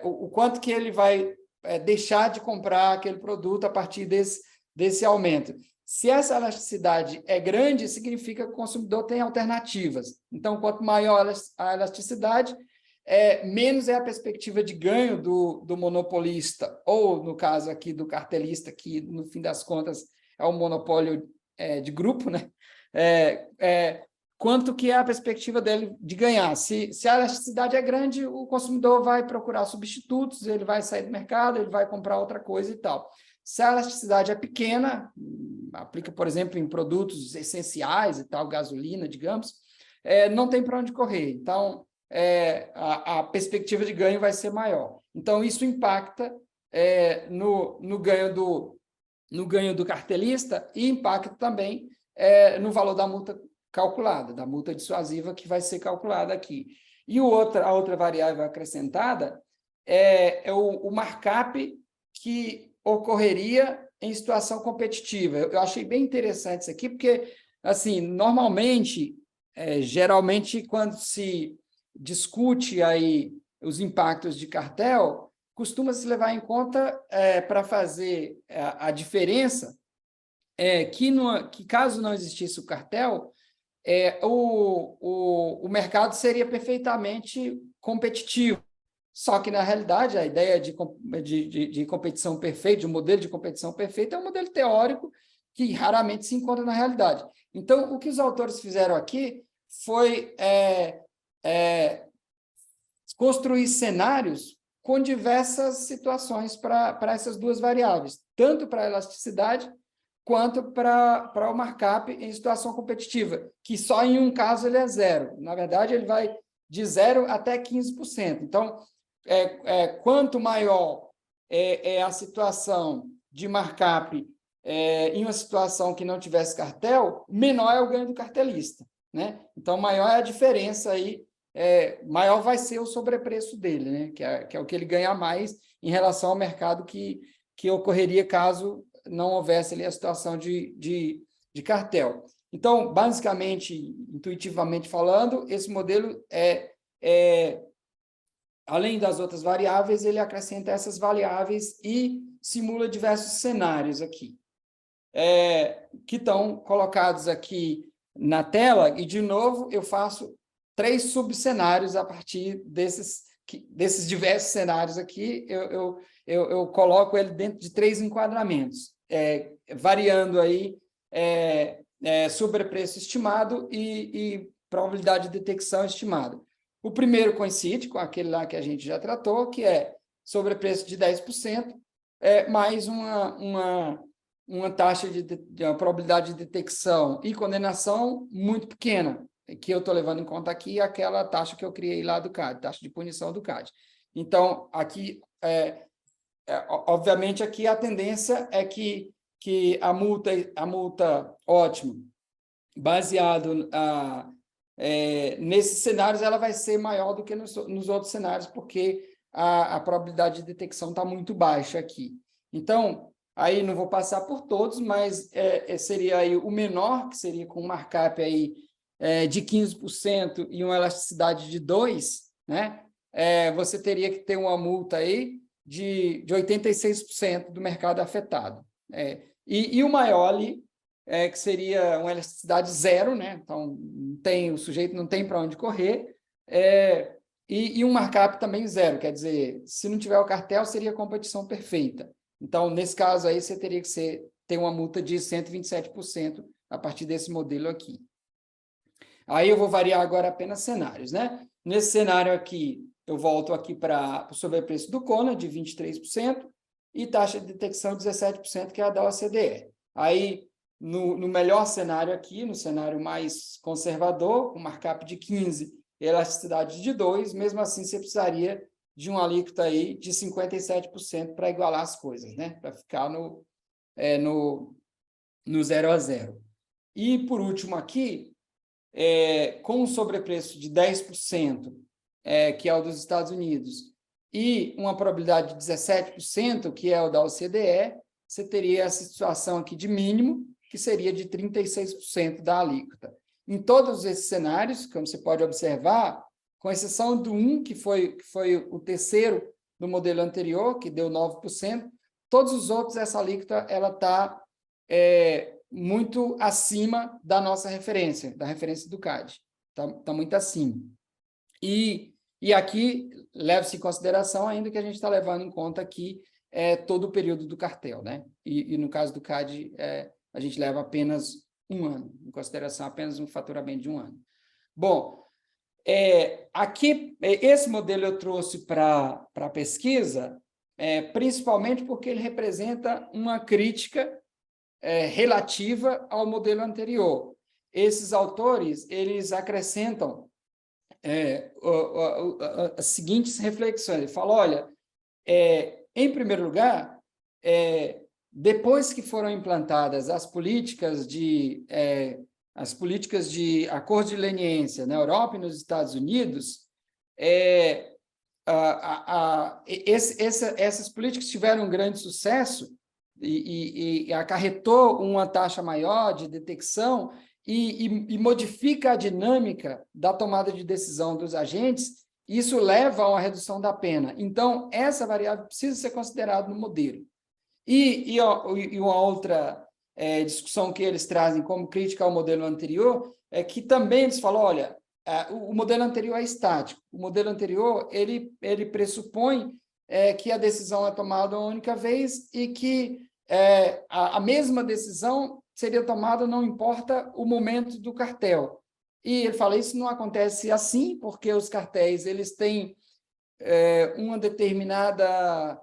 o quanto que ele vai deixar de comprar aquele produto a partir desse aumento. Se essa elasticidade é grande, significa que o consumidor tem alternativas. Então, quanto maior a elasticidade, menos é a perspectiva de ganho do monopolista, ou, no caso aqui, do cartelista, que, no fim das contas, é um monopólio de grupo, né? Quanto que é a perspectiva dele de ganhar. Se a elasticidade é grande, o consumidor vai procurar substitutos, ele vai sair do mercado, ele vai comprar outra coisa e tal. Se a elasticidade é pequena, aplica, por exemplo, em produtos essenciais e tal, gasolina, digamos, não tem para onde correr. Então, a perspectiva de ganho vai ser maior. Então, isso impacta no ganho do cartelista e impacta também no valor da multa calculada, da multa dissuasiva que vai ser calculada aqui. E a outra variável acrescentada é o markup que ocorreria em situação competitiva. Eu achei bem interessante isso aqui, porque, assim, normalmente, geralmente, quando se discute aí os impactos de cartel, costuma-se levar em conta, para fazer a diferença, que caso não existisse o cartel, o mercado seria perfeitamente competitivo. Só que, na realidade, a ideia de competição perfeita, de um modelo de competição perfeita, é um modelo teórico que raramente se encontra na realidade. Então, o que os autores fizeram aqui foi construir cenários com diversas situações para essas duas variáveis, tanto para a elasticidade quanto para o markup em situação competitiva, que só em um caso ele é zero. Na verdade, ele vai de 0 até 15%. Então, quanto maior é a situação de markup em uma situação que não tivesse cartel, menor é o ganho do cartelista, né? Então, maior é a diferença aí, maior vai ser o sobrepreço dele, né? Que é o que ele ganha mais em relação ao mercado que ocorreria caso não houvesse ali a situação de cartel. Então, basicamente, intuitivamente falando, esse modelo além das outras variáveis, ele acrescenta essas variáveis e simula diversos cenários aqui, que estão colocados aqui na tela, e, de novo, eu faço 3 subcenários a partir desses diversos cenários aqui, eu coloco ele dentro de 3 enquadramentos, variando aí sobrepreço estimado e probabilidade de detecção estimada. O primeiro coincide com aquele lá que a gente já tratou, que é sobrepreço de 10%, mais uma taxa uma probabilidade de detecção e condenação muito pequena, que eu estou levando em conta aqui aquela taxa que eu criei lá do CAD, taxa de punição do CAD. Então, aqui, obviamente, aqui a tendência é que a multa ótima, baseado nesses cenários, ela vai ser maior do que nos outros cenários, porque a probabilidade de detecção está muito baixa aqui. Então, aí não vou passar por todos, mas seria aí o menor, que seria com um markup aí, de 15% e uma elasticidade de 2%, né? Você teria que ter uma multa aí de 86% do mercado afetado. E o maior ali, que seria uma elasticidade 0, né? Então, o sujeito não tem para onde correr, e um markup também 0, quer dizer, se não tiver o cartel, seria competição perfeita. Então, nesse caso aí, você teria que ter uma multa de 127% a partir desse modelo aqui. Aí eu vou variar agora apenas cenários, né? Nesse cenário aqui, eu volto aqui para o sobrepreço do CONA, de 23%, e taxa de detecção 17%, que é a da OCDE. Aí, no melhor cenário aqui, no cenário mais conservador, com markup de 15%, elasticidade de 2%, mesmo assim você precisaria de um alíquota aí de 57% para igualar as coisas, né? Para ficar no 0 a 0. E, por último aqui, com um sobrepreço de 10%, que é o dos Estados Unidos, e uma probabilidade de 17%, que é o da OCDE, você teria essa situação aqui de mínimo, que seria de 36% da alíquota. Em todos esses cenários, como você pode observar, com exceção do 1, que foi o terceiro do modelo anterior, que deu 9%, todos os outros, essa alíquota está muito acima da nossa referência, da referência do CAD. Está muito acima. E aqui, leva-se em consideração ainda que a gente está levando em conta aqui todo o período do cartel, né? E no caso do CAD, a gente leva apenas 1 ano, em consideração apenas um faturamento de 1 ano. Bom, aqui, esse modelo eu trouxe para a pesquisa, principalmente porque ele representa uma crítica relativa ao modelo anterior. Esses autores, eles acrescentam as seguintes reflexões. Ele fala, olha, em primeiro lugar, depois que foram implantadas as políticas de acordo de leniência na Europa e nos Estados Unidos, essas políticas tiveram um grande sucesso e acarretou uma taxa maior de detecção e modifica a dinâmica da tomada de decisão dos agentes, isso leva a uma redução da pena. Então, essa variável precisa ser considerada no modelo. E uma outra discussão que eles trazem como crítica ao modelo anterior é que também eles falam, olha, o modelo anterior é estático. O modelo anterior, ele pressupõe que a decisão é tomada uma única vez e que a mesma decisão seria tomada não importa o momento do cartel. E ele fala, isso não acontece assim, porque os cartéis eles têm uma determinada...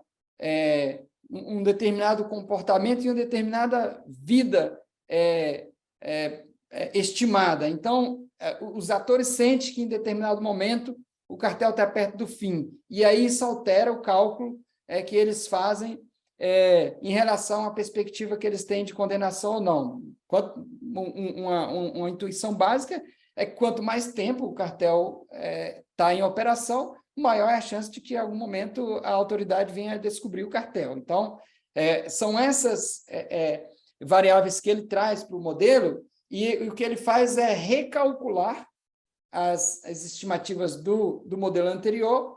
um determinado comportamento e uma determinada vida estimada. Então, os atores sentem que, em determinado momento, o cartel está perto do fim. E aí isso altera o cálculo que eles fazem em relação à perspectiva que eles têm de condenação ou não. Uma intuição básica é que quanto mais tempo o cartel está em operação, maior é a chance de que, em algum momento, a autoridade venha a descobrir o cartel. Então, são essas variáveis que ele traz para o modelo, e o que ele faz é recalcular as estimativas do modelo anterior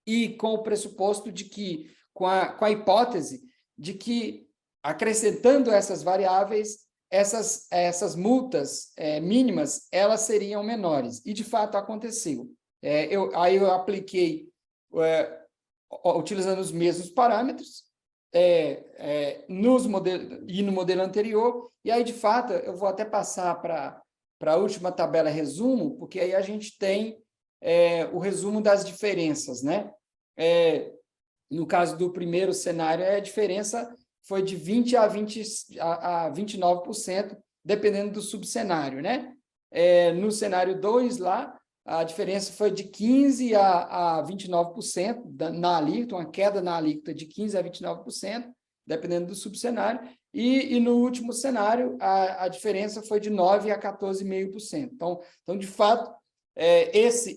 e com o pressuposto de que, com a hipótese de que, acrescentando essas variáveis, essas multas mínimas, elas seriam menores. E, de fato, aconteceu. Aí eu apliquei, utilizando os mesmos parâmetros, no modelo anterior, e aí, de fato, eu vou até passar para a última tabela resumo, porque aí a gente tem o resumo das diferenças, né? No caso do primeiro cenário, a diferença foi de 20% a 29%, dependendo do subcenário, né? No cenário 2, lá, a diferença foi de 15% a 29% na alíquota, uma queda na alíquota de 15% a 29%, dependendo do subcenário, e no último cenário, a diferença foi de 9% a 14,5%. Então, de fato, esse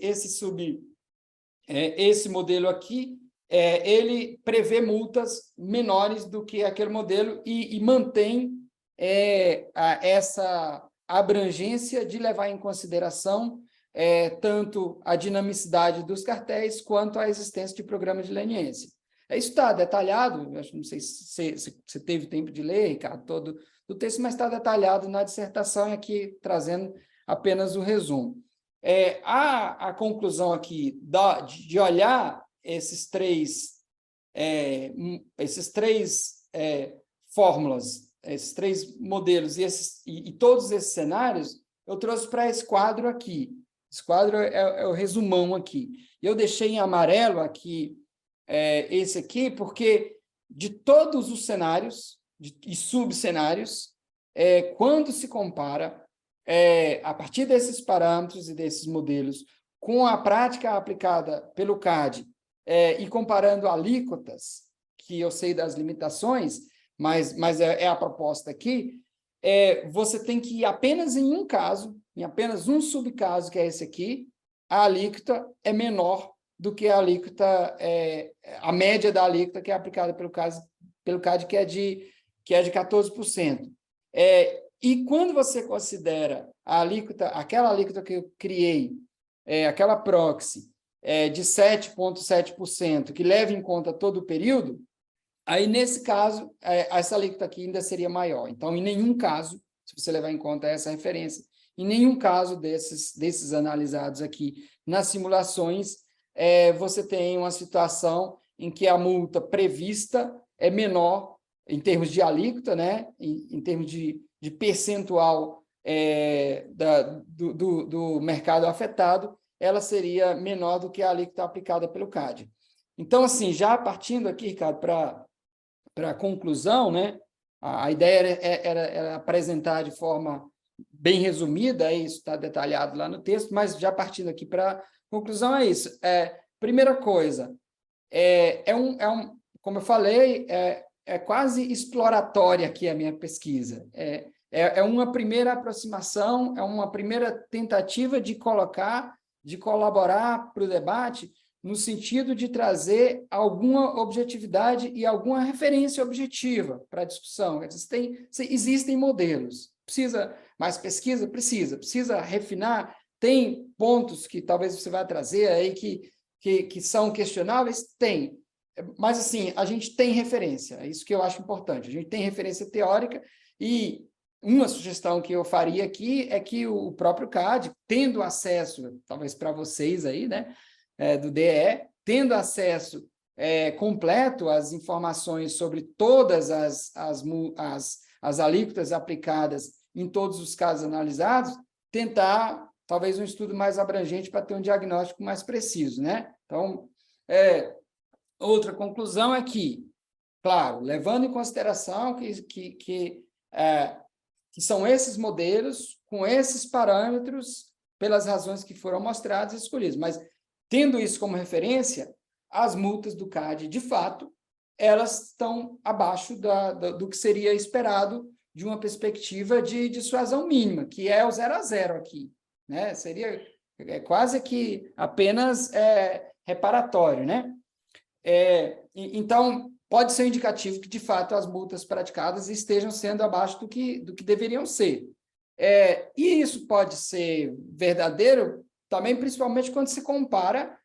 modelo aqui, ele prevê multas menores do que aquele modelo e mantém essa abrangência de levar em consideração tanto a dinamicidade dos cartéis quanto a existência de programas de leniência. Isso está detalhado, não sei se você teve tempo de ler, Ricardo, todo o texto, mas está detalhado na dissertação, aqui trazendo apenas o resumo. A conclusão aqui de olhar esses três fórmulas, esses três modelos e todos esses cenários, eu trouxe para esse quadro aqui. Esse quadro é o resumão aqui. Eu deixei em amarelo aqui esse aqui, porque de todos os cenários e subcenários, quando se compara a partir desses parâmetros e desses modelos com a prática aplicada pelo CAD e comparando alíquotas, que eu sei das limitações, mas é a proposta aqui, você tem que ir apenas em um caso, em apenas um subcaso, que é esse aqui, a alíquota é menor do que a alíquota, a média da alíquota que é aplicada pelo CAD, que é de 14%. E quando você considera a alíquota, aquela alíquota que eu criei, aquela proxy, de 7,7%, que leva em conta todo o período, aí, nesse caso, essa alíquota aqui ainda seria maior. Então, em nenhum caso, se você levar em conta essa referência, em nenhum caso desses analisados aqui nas simulações, você tem uma situação em que a multa prevista é menor em termos de alíquota, né? Em termos de percentual do mercado afetado, ela seria menor do que a alíquota aplicada pelo CAD. Então, assim, já partindo aqui, Ricardo, para a conclusão, né? A ideia era apresentar de forma bem resumida, isso está detalhado lá no texto, mas já partindo aqui para a conclusão, é isso. Primeira coisa, como eu falei, é quase exploratória aqui a minha pesquisa. É uma primeira aproximação, é uma primeira tentativa de colaborar para o debate, no sentido de trazer alguma objetividade e alguma referência objetiva para a discussão. Existem modelos. Precisa mais pesquisa? Precisa refinar? Tem pontos que talvez você vá trazer aí que são questionáveis? Tem. Mas, assim, a gente tem referência. É isso que eu acho importante. A gente tem referência teórica e uma sugestão que eu faria aqui é que o próprio CAD, tendo acesso, talvez para vocês aí, né, do DE, tendo acesso completo às informações sobre todas as alíquotas aplicadas em todos os casos analisados, tentar, talvez, um estudo mais abrangente para ter um diagnóstico mais preciso, né? Então, outra conclusão é que, claro, levando em consideração que são esses modelos, com esses parâmetros, pelas razões que foram mostradas e escolhidas, mas tendo isso como referência, as multas do CAD, de fato, elas estão abaixo do que seria esperado de uma perspectiva de dissuasão mínima, que é o 0 a 0 aqui, né? Seria quase que apenas reparatório, né? Então, pode ser indicativo que, de fato, as multas praticadas estejam sendo abaixo do que deveriam ser. E isso pode ser verdadeiro também, principalmente quando se compara,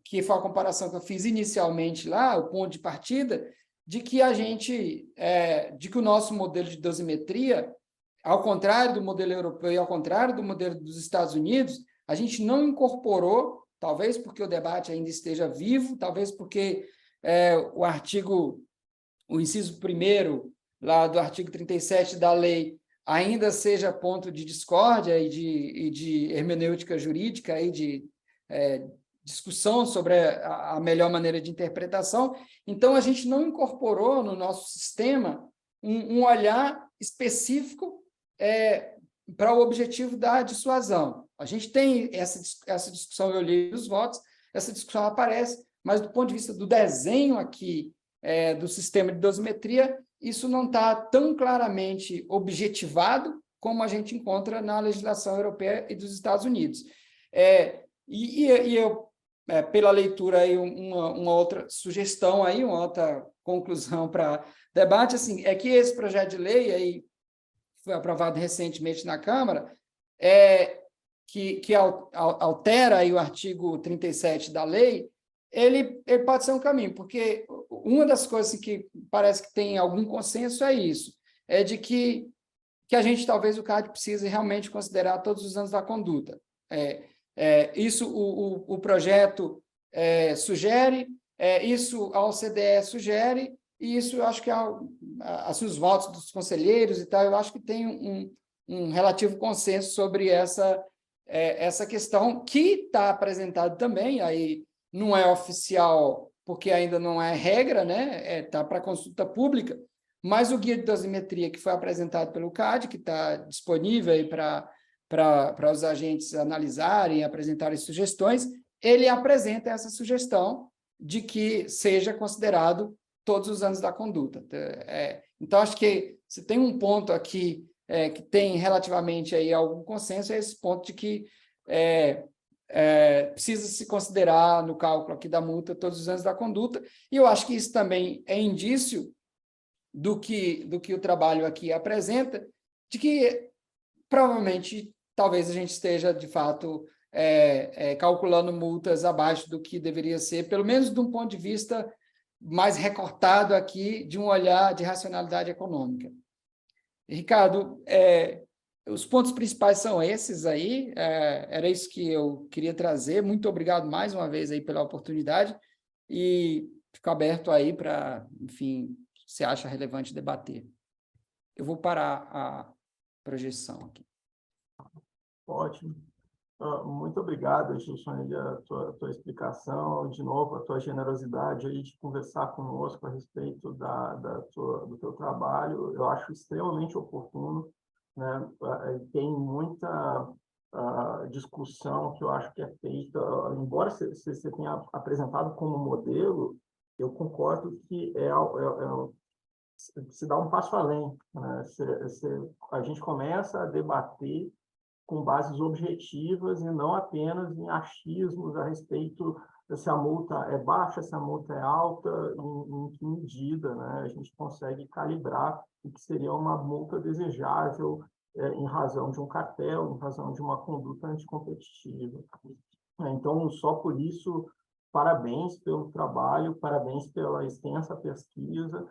que foi a comparação que eu fiz inicialmente lá, o ponto de partida, de que o nosso modelo de dosimetria, ao contrário do modelo europeu e ao contrário do modelo dos Estados Unidos, a gente não incorporou, talvez porque o debate ainda esteja vivo, talvez porque o inciso 1º lá do artigo 37 da lei ainda seja ponto de discórdia e de hermenêutica jurídica, e de discussão sobre a melhor maneira de interpretação. Então, a gente não incorporou no nosso sistema um olhar específico para o objetivo da dissuasão. A gente tem essa discussão, eu li os votos, essa discussão aparece, mas do ponto de vista do desenho aqui do sistema de dosimetria, isso não está tão claramente objetivado como a gente encontra na legislação europeia e dos Estados Unidos. Eu, pela leitura, aí, uma outra sugestão, aí, uma outra conclusão para debate, assim, é que esse projeto de lei aí, foi aprovado recentemente na Câmara, que altera aí o artigo 37 da lei, ele pode ser um caminho, porque uma das coisas que parece que tem algum consenso é isso, de que a gente, talvez, o CAD precise realmente considerar todos os anos da conduta. Isso o projeto sugere, isso a OCDE sugere, e isso eu acho que assim, os votos dos conselheiros e tal, eu acho que tem um relativo consenso sobre essa questão, que está apresentado também, aí não é oficial, porque ainda não é regra, né? Está para consulta pública, mas o guia de dosimetria que foi apresentado pelo CAD, que está disponível aí para os agentes analisarem e apresentarem sugestões, ele apresenta essa sugestão de que seja considerado todos os anos da conduta. Então, acho que se tem um ponto aqui que tem relativamente aí algum consenso, é esse ponto de que precisa se considerar no cálculo aqui da multa todos os anos da conduta, e eu acho que isso também é indício do que o trabalho aqui apresenta, de que provavelmente, talvez a gente esteja, de fato, calculando multas abaixo do que deveria ser, pelo menos de um ponto de vista mais recortado aqui, de um olhar de racionalidade econômica. Ricardo, os pontos principais são esses aí, era isso que eu queria trazer. Muito obrigado mais uma vez aí pela oportunidade e fico aberto aí para, enfim, se você acha relevante debater. Eu vou parar a projeção aqui. Ótimo. Muito obrigado, Gilson, a tua explicação, de novo, a tua generosidade aí de conversar conosco a respeito do teu trabalho. Eu acho extremamente oportuno, né? Tem muita discussão que eu acho que é feita, embora você tenha apresentado como modelo, eu concordo que se dá um passo além, né? A gente começa a debater com bases objetivas e não apenas em achismos a respeito se a multa é baixa, se a multa é alta, em que medida, né? A gente consegue calibrar o que seria uma multa desejável em razão de um cartel, em razão de uma conduta anticompetitiva. Então, só por isso, parabéns pelo trabalho, parabéns pela extensa pesquisa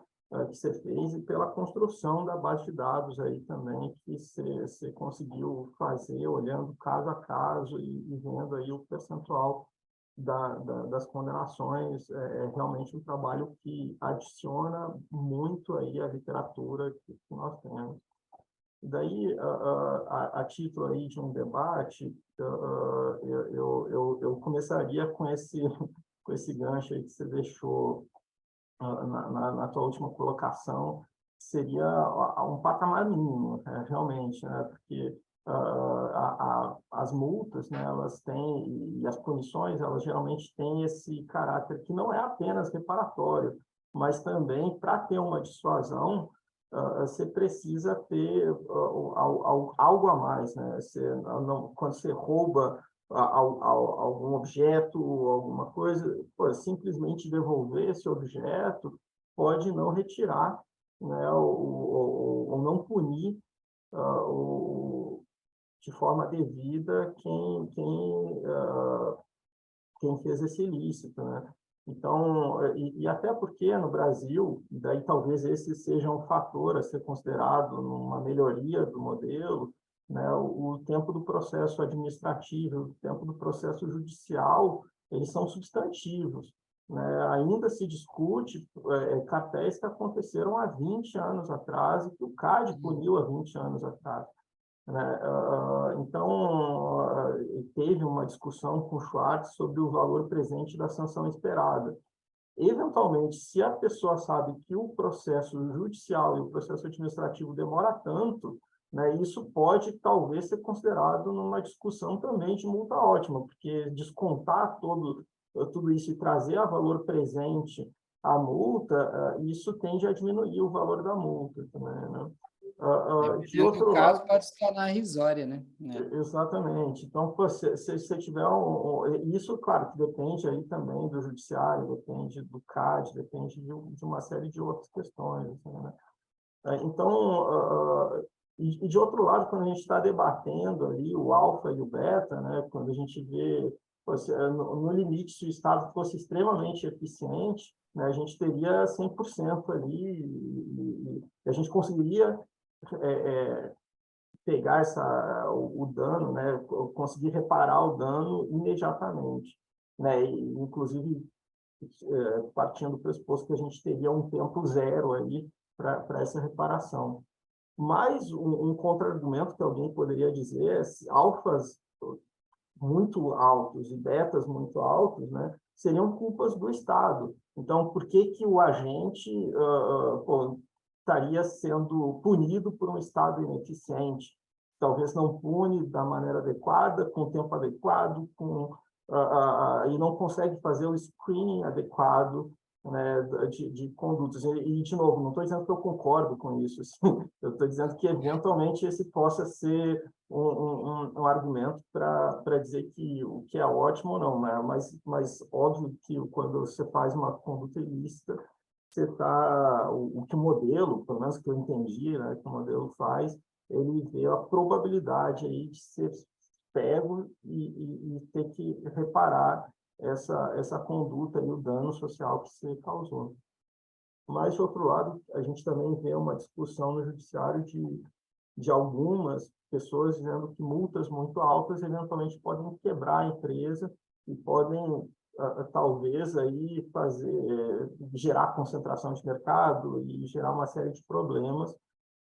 que você fez e pela construção da base de dados aí também que você conseguiu fazer, olhando caso a caso e vendo aí o percentual das condenações. É realmente um trabalho que adiciona muito aí à literatura que nós temos. Daí, a título aí de um debate, eu começaria com esse gancho aí que você deixou na tua última colocação, seria um patamar mínimo, realmente, né? Porque as multas, né, elas têm, e as punições, elas geralmente têm esse caráter que não é apenas reparatório, mas também, para ter uma dissuasão, você precisa ter algo a mais, né? Quando você rouba algum objeto ou alguma coisa, simplesmente devolver esse objeto pode não retirar, né, ou não punir de forma devida quem fez esse ilícito, né? Então, e até porque no Brasil, daí talvez esse seja um fator a ser considerado numa melhoria do modelo, né? O tempo do processo administrativo, o tempo do processo judicial, eles são substantivos, né? Ainda se discute cartéis que aconteceram há 20 anos atrás e que o CAD puniu há 20 anos atrás, né? Então, teve uma discussão com o Schwartz sobre o valor presente da sanção esperada. Eventualmente, se a pessoa sabe que o processo judicial e o processo administrativo demora tanto, né, isso pode talvez ser considerado numa discussão também de multa ótima, porque descontar tudo isso e trazer a valor presente a multa, isso tende a diminuir o valor da multa também, né? De Dependendo do outro caso, lado, pode se tornar irrisória, né? exatamente. Então, se você tiver isso, claro, que depende aí também do judiciário, depende do CAD, depende de uma série de outras questões, assim, né? Então, e de outro lado, quando a gente está debatendo ali o alfa e o beta, né, quando a gente vê, no limite, se o Estado fosse extremamente eficiente, né, a gente teria 100% ali e a gente conseguiria pegar o dano, né, conseguir reparar o dano imediatamente, né, e, inclusive partindo do pressuposto que a gente teria um tempo zero aí para essa reparação. Mas um contra-argumento que alguém poderia dizer é se alfas muito altos e betas muito altos, né, seriam culpas do Estado. Então, por que o agente estaria sendo punido por um Estado ineficiente? Talvez não pune da maneira adequada, com o tempo adequado, e não consegue fazer o screening adequado né, de condutas. De novo, não estou dizendo que eu concordo com isso, assim, eu estou dizendo que, eventualmente, esse possa ser um argumento para dizer que o que é ótimo ou não, né? Mas óbvio que quando você faz uma conduta ilícita, você tá, o que o modelo, pelo menos que eu entendi, né, que o modelo faz, ele vê a probabilidade aí de ser pego e ter que reparar essa conduta e o dano social que se causou. Mas, de outro lado, a gente também vê uma discussão no judiciário de algumas pessoas dizendo que multas muito altas eventualmente podem quebrar a empresa e podem, talvez, aí gerar concentração de mercado e gerar uma série de problemas,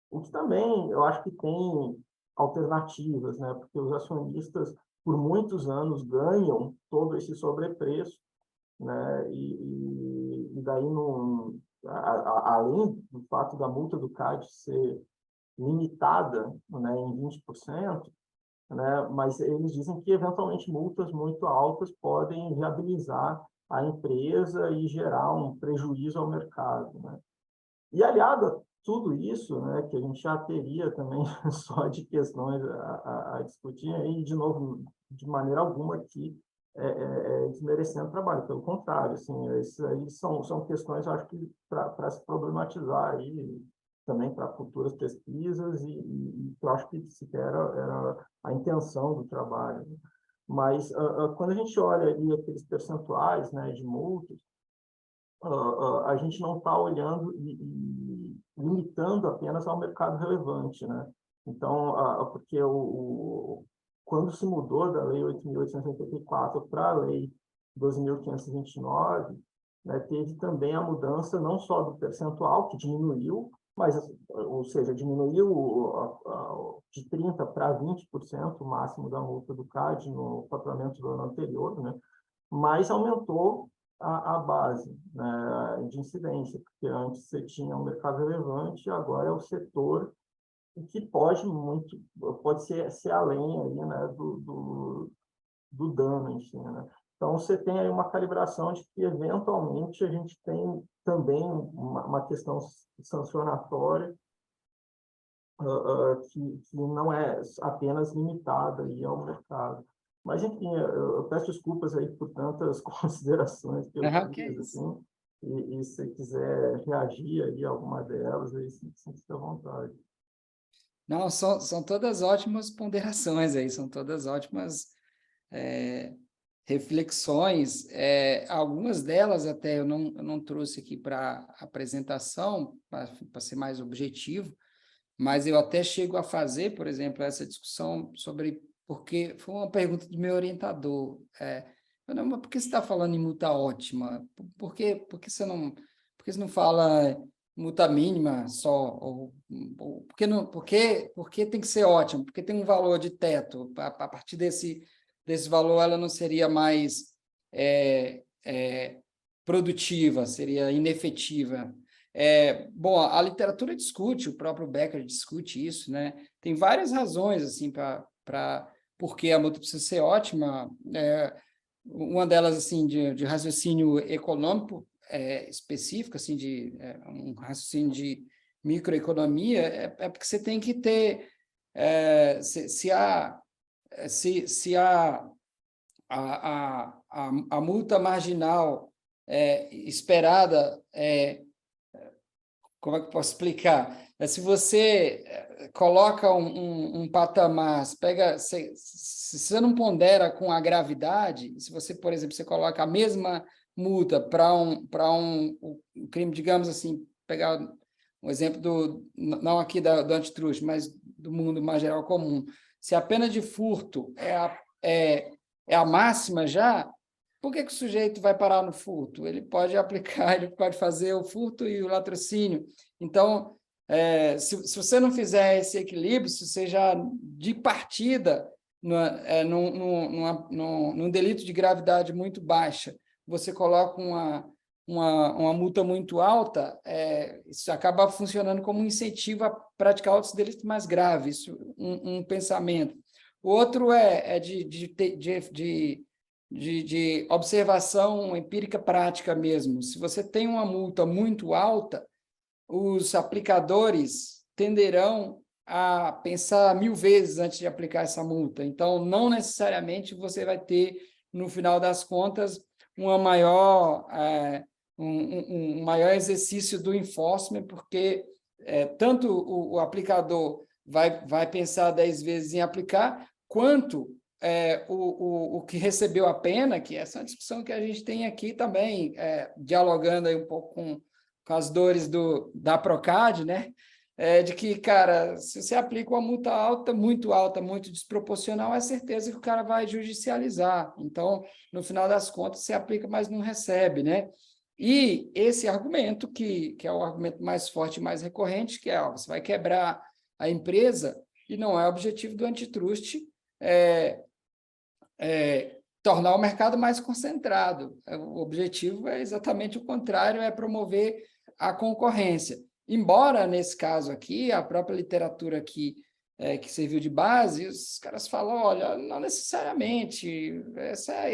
o que também eu acho que tem alternativas, né? Porque os acionistas, por muitos anos, ganham todo esse sobrepreço, né? E daí, além do fato da multa do CAD ser limitada, né, em 20%, né? Mas eles dizem que, eventualmente, multas muito altas podem viabilizar a empresa e gerar um prejuízo ao mercado, né? E, aliado a tudo isso, né, que a gente já teria também só de questões a discutir, aí, de novo, de maneira alguma aqui desmerecendo o trabalho, pelo contrário, assim, esses aí são questões, eu acho que, para se problematizar aí, também para futuras pesquisas, e eu acho que sequer era a intenção do trabalho. Mas, quando a gente olha ali aqueles percentuais, né, de multas, a gente não está olhando e limitando apenas ao mercado relevante, né? Então, porque quando se mudou da Lei 8.884 para a Lei 12.529, né, teve também a mudança não só do percentual, que diminuiu, mas, ou seja, diminuiu de 30% para 20% o máximo da multa do CAD no faturamento do ano anterior, né? Mas aumentou a base, né, de incidência, porque antes você tinha um mercado relevante, agora é o setor que pode ser além aí, né, do dano em si, né? Então, você tem aí uma calibração de que, eventualmente, a gente tem também uma questão sancionatória, que não é apenas limitada aí ao mercado. Mas, enfim, eu peço desculpas aí por tantas considerações que eu Ah, que é fiz, isso. assim, e se você quiser reagir aí a alguma delas, aí sinta à vontade. Não, são todas ótimas ponderações aí, são todas ótimas reflexões. Algumas delas até eu não trouxe aqui para apresentação, para ser mais objetivo, mas eu até chego a fazer, por exemplo, essa discussão sobre, porque foi uma pergunta do meu orientador, mas por que você está falando em multa ótima? Por que você não fala multa mínima só? Por que tem que ser ótimo? Porque tem um valor de teto, a partir desse valor ela não seria mais produtiva, seria inefetiva. Bom, a literatura discute, o próprio Becker discute isso, né? Tem várias razões assim para por que a multa precisa ser ótima. Uma delas assim de raciocínio econômico específico, assim um raciocínio de microeconomia, porque você tem que ter se a multa marginal esperada como é que eu posso explicar? Se você coloca um patamar, se você não pondera com a gravidade, se você, por exemplo, você coloca a mesma multa para um crime, digamos assim, pegar um exemplo não aqui do antitruste, mas do mundo mais geral comum, se a pena de furto é a máxima já, por que o sujeito vai parar no furto? Ele pode aplicar, ele pode fazer o furto e o latrocínio. Então, se você não fizer esse equilíbrio, se você já, de partida, num delito de gravidade muito baixa, você coloca uma multa muito alta, isso acaba funcionando como um incentivo a praticar outros delitos mais graves, isso um pensamento. O outro é de de observação empírica prática mesmo. Se você tem uma multa muito alta, os aplicadores tenderão a pensar 1000 vezes antes de aplicar essa multa. Então, não necessariamente você vai ter, no final das contas, uma maior, um maior exercício do enforcement, porque tanto o aplicador vai pensar 10 vezes em aplicar, quanto o que recebeu a pena, que essa é uma discussão que a gente tem aqui também, dialogando aí um pouco com as dores da Procad, né? De que, cara, se você aplica uma multa alta, muito desproporcional, é certeza que o cara vai judicializar. Então, no final das contas, você aplica, mas não recebe, né? E esse argumento, que é o argumento mais forte e mais recorrente, que ó, você vai quebrar a empresa, e não é objetivo do antitrust tornar o mercado mais concentrado. O objetivo é exatamente o contrário, é promover a concorrência. Embora, nesse caso aqui, a própria literatura aqui, que serviu de base, os caras falam, olha, não necessariamente,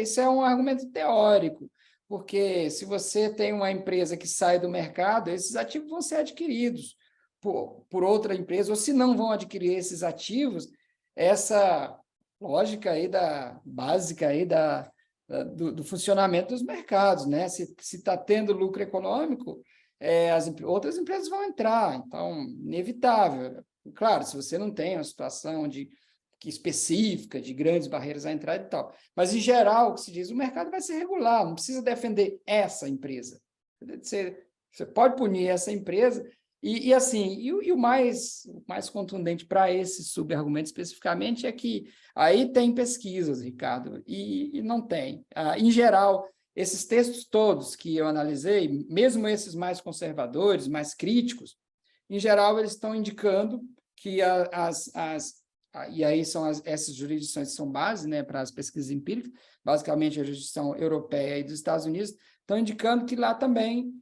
isso é um argumento teórico, porque se você tem uma empresa que sai do mercado, esses ativos vão ser adquiridos por outra empresa, ou se não vão adquirir esses ativos, essa lógica aí básica aí do funcionamento dos mercados, né? Se está tendo lucro econômico, outras empresas vão entrar, então, inevitável. Claro, se você não tem uma situação específica, de grandes barreiras à entrada e tal. Mas, em geral, o que se diz, o mercado vai ser regular, não precisa defender essa empresa. Você pode punir essa empresa, e o mais contundente para esse subargumento especificamente é que aí tem pesquisas, Ricardo, e não tem. Em geral, esses textos todos que eu analisei, mesmo esses mais conservadores, mais críticos, em geral, eles estão indicando que e aí são essas jurisdições que são base, né, para as pesquisas empíricas, basicamente a jurisdição europeia e dos Estados Unidos, estão indicando que lá também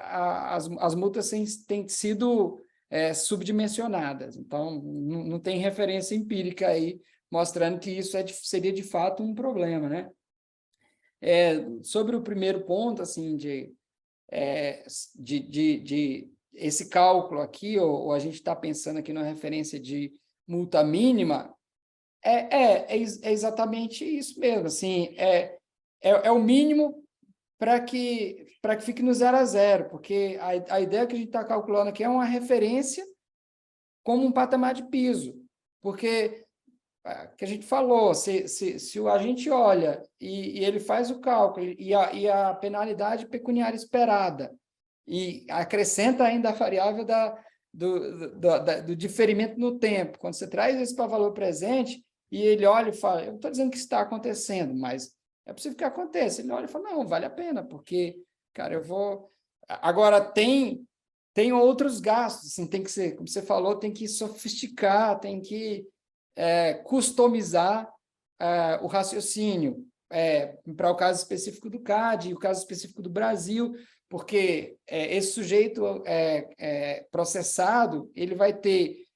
as multas têm sido subdimensionadas. Então, não tem referência empírica aí mostrando que isso seria de fato um problema, né? Sobre o primeiro ponto, assim, de esse cálculo aqui, ou a gente está pensando aqui na referência de multa mínima, é exatamente isso mesmo, assim, é o mínimo para que fique no 0 a 0, porque a ideia que a gente está calculando aqui é uma referência como um patamar de piso, porque que a gente falou, se a gente olha e ele faz o cálculo e a penalidade pecuniária esperada e acrescenta ainda a variável do diferimento no tempo, quando você traz isso para valor presente e ele olha e fala, eu não estou dizendo que isso está acontecendo, mas é possível que aconteça. Ele olha e fala, não, vale a pena, porque, cara, eu vou... Agora, tem outros gastos, assim, tem que ser, como você falou, tem que sofisticar, tem que customizar o raciocínio para o caso específico do CAD e o caso específico do Brasil, porque esse sujeito processado, ele vai ter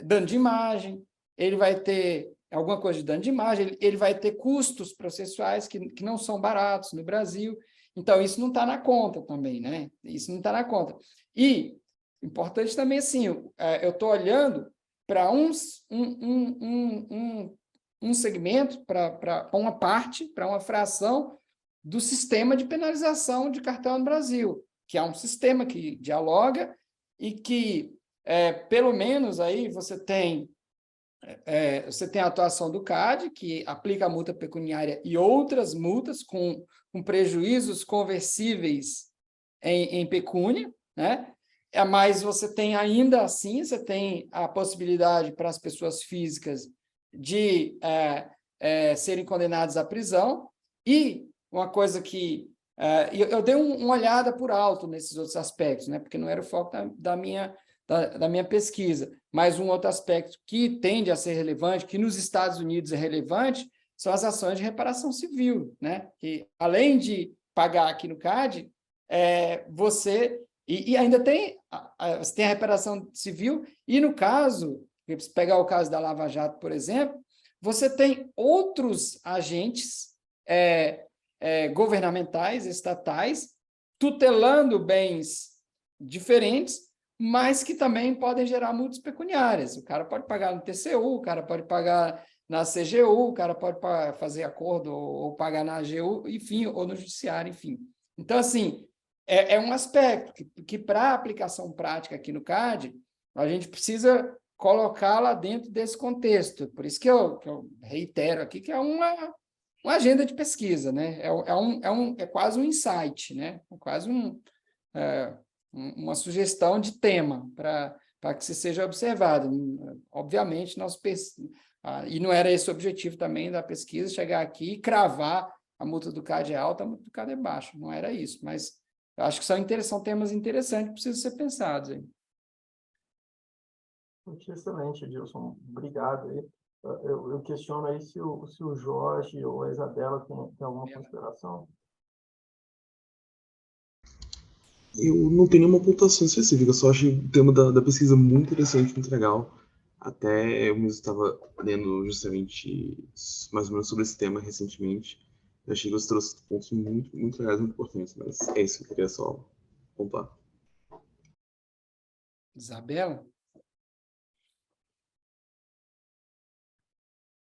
dano de imagem, ele vai ter alguma coisa de dano de imagem, ele vai ter custos processuais que não são baratos no Brasil. Então, isso não está na conta também, né? Isso não está na conta. E, importante também, assim, eu estou olhando para um segmento, para uma parte, para uma fração do sistema de penalização de cartel no Brasil, que é um sistema que dialoga e que, pelo menos, aí você tem a atuação do CAD, que aplica a multa pecuniária e outras multas com prejuízos conversíveis em pecúnia, né? Mas você tem ainda assim, você tem a possibilidade para as pessoas físicas de serem condenadas à prisão, e uma coisa que eu dei uma olhada por alto nesses outros aspectos, né? Porque não era o foco da minha pesquisa, mas um outro aspecto que tende a ser relevante, que nos Estados Unidos é relevante, são as ações de reparação civil, né? Que, além de pagar aqui no CAD, você... E ainda você tem a reparação civil, e no caso, se pegar o caso da Lava Jato, por exemplo, você tem outros agentes governamentais, estatais, tutelando bens diferentes, mas que também podem gerar multas pecuniárias. O cara pode pagar no TCU, o cara pode pagar na CGU, o cara pode fazer acordo ou pagar na AGU, enfim, ou no judiciário, enfim. Então, assim, é um aspecto que para aplicação prática aqui no CAD, a gente precisa colocá-la dentro desse contexto. Por isso que eu reitero aqui que é uma agenda de pesquisa, né? É quase um insight, né? É quase uma sugestão de tema para que se seja observado. Obviamente, e não era esse o objetivo também da pesquisa, chegar aqui e cravar a multa do CAD é alta, a multa do CAD é baixa. Não era isso, mas eu acho que são temas interessantes que precisam ser pensados aí. Excelente, Edilson. Obrigado aí. Eu questiono aí se o Jorge ou a Isabela tem alguma consideração. Eu não tenho nenhuma pontuação específica, eu só achei o tema da pesquisa muito interessante, muito legal. Até eu mesmo estava lendo justamente mais ou menos sobre esse tema recentemente. Eu achei que você trouxe pontos muito, muito legais, muito importantes, mas é isso que eu queria só pontuar. Isabela?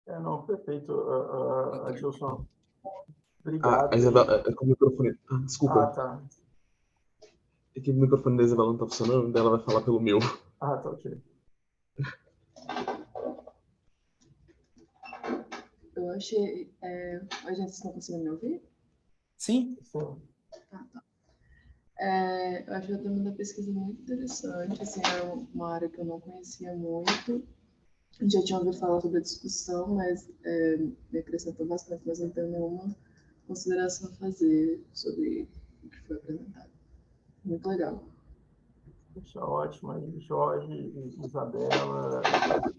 Não, perfeito, Adilson. A Obrigado aí. Isabela, é com o microfone. Desculpa. Tá. É que o microfone da Isabela não tá funcionando, daí ela vai falar pelo meu. Tá, ok. Eu achei... Oi, gente, vocês estão conseguindo me ouvir? Sim. Sim. Tá. Eu achei o tema da pesquisa muito interessante, assim, é uma área que eu não conhecia muito. Já tinha ouvido falar sobre a discussão, mas me acrescentou bastante, mas não tenho nenhuma consideração a fazer sobre o que foi apresentado. Muito legal. Isso é ótimo. Aí, Jorge, Isabela,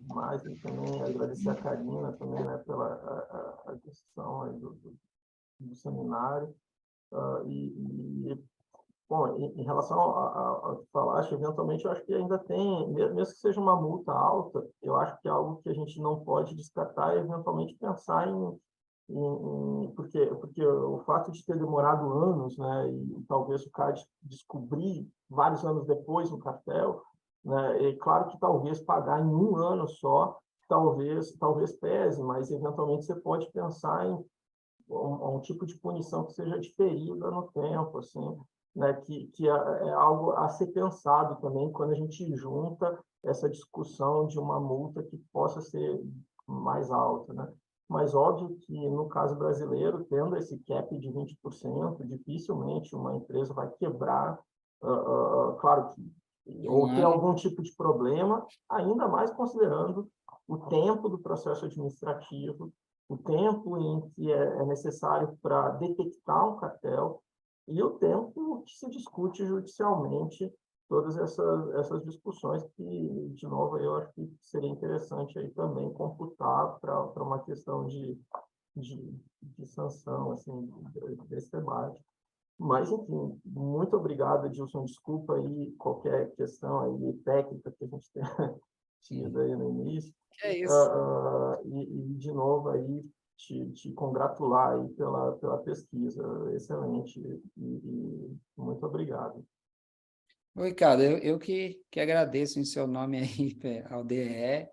mais e também agradecer a Karina também, né, pela a questão aí do seminário. Bom, em relação ao que falaste, eventualmente eu acho que ainda tem, mesmo que seja uma multa alta, eu acho que é algo que a gente não pode descartar e eventualmente pensar porque o fato de ter demorado anos, né, e talvez o CAD descobrir vários anos depois no cartel, né, é claro que talvez pagar em um ano só, talvez pese, mas eventualmente você pode pensar em um tipo de punição que seja diferida no tempo, assim, né, que é algo a ser pensado também quando a gente junta essa discussão de uma multa que possa ser mais alta, né? Mas óbvio que no caso brasileiro, tendo esse cap de 20%, dificilmente uma empresa vai quebrar, claro que ou ter algum tipo de problema, ainda mais considerando o tempo do processo administrativo, o tempo em que é necessário para detectar um cartel e o tempo que se discute judicialmente todas essas discussões que, de novo, eu acho que seria interessante aí também computar para uma questão de sanção assim, desse debate. Mas, enfim, muito obrigado, Edilson. Desculpa aí qualquer questão aí técnica que a gente tenha tido aí no início. É isso. De novo, aí, te congratular aí pela pesquisa. Excelente. E muito obrigado. Oi, Ricardo, eu que agradeço em seu nome aí ao DEE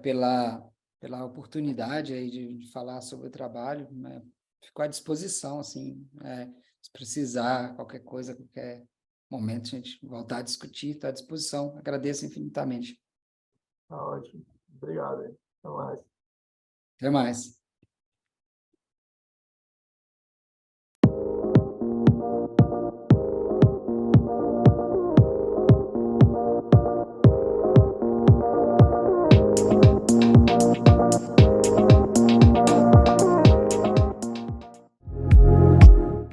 pela oportunidade aí de falar sobre o trabalho, né? Fico à disposição, assim, se precisar, qualquer coisa, qualquer momento, a gente voltar a discutir, estou à disposição. Agradeço infinitamente. Tá ótimo. Obrigado. Até mais. Até mais.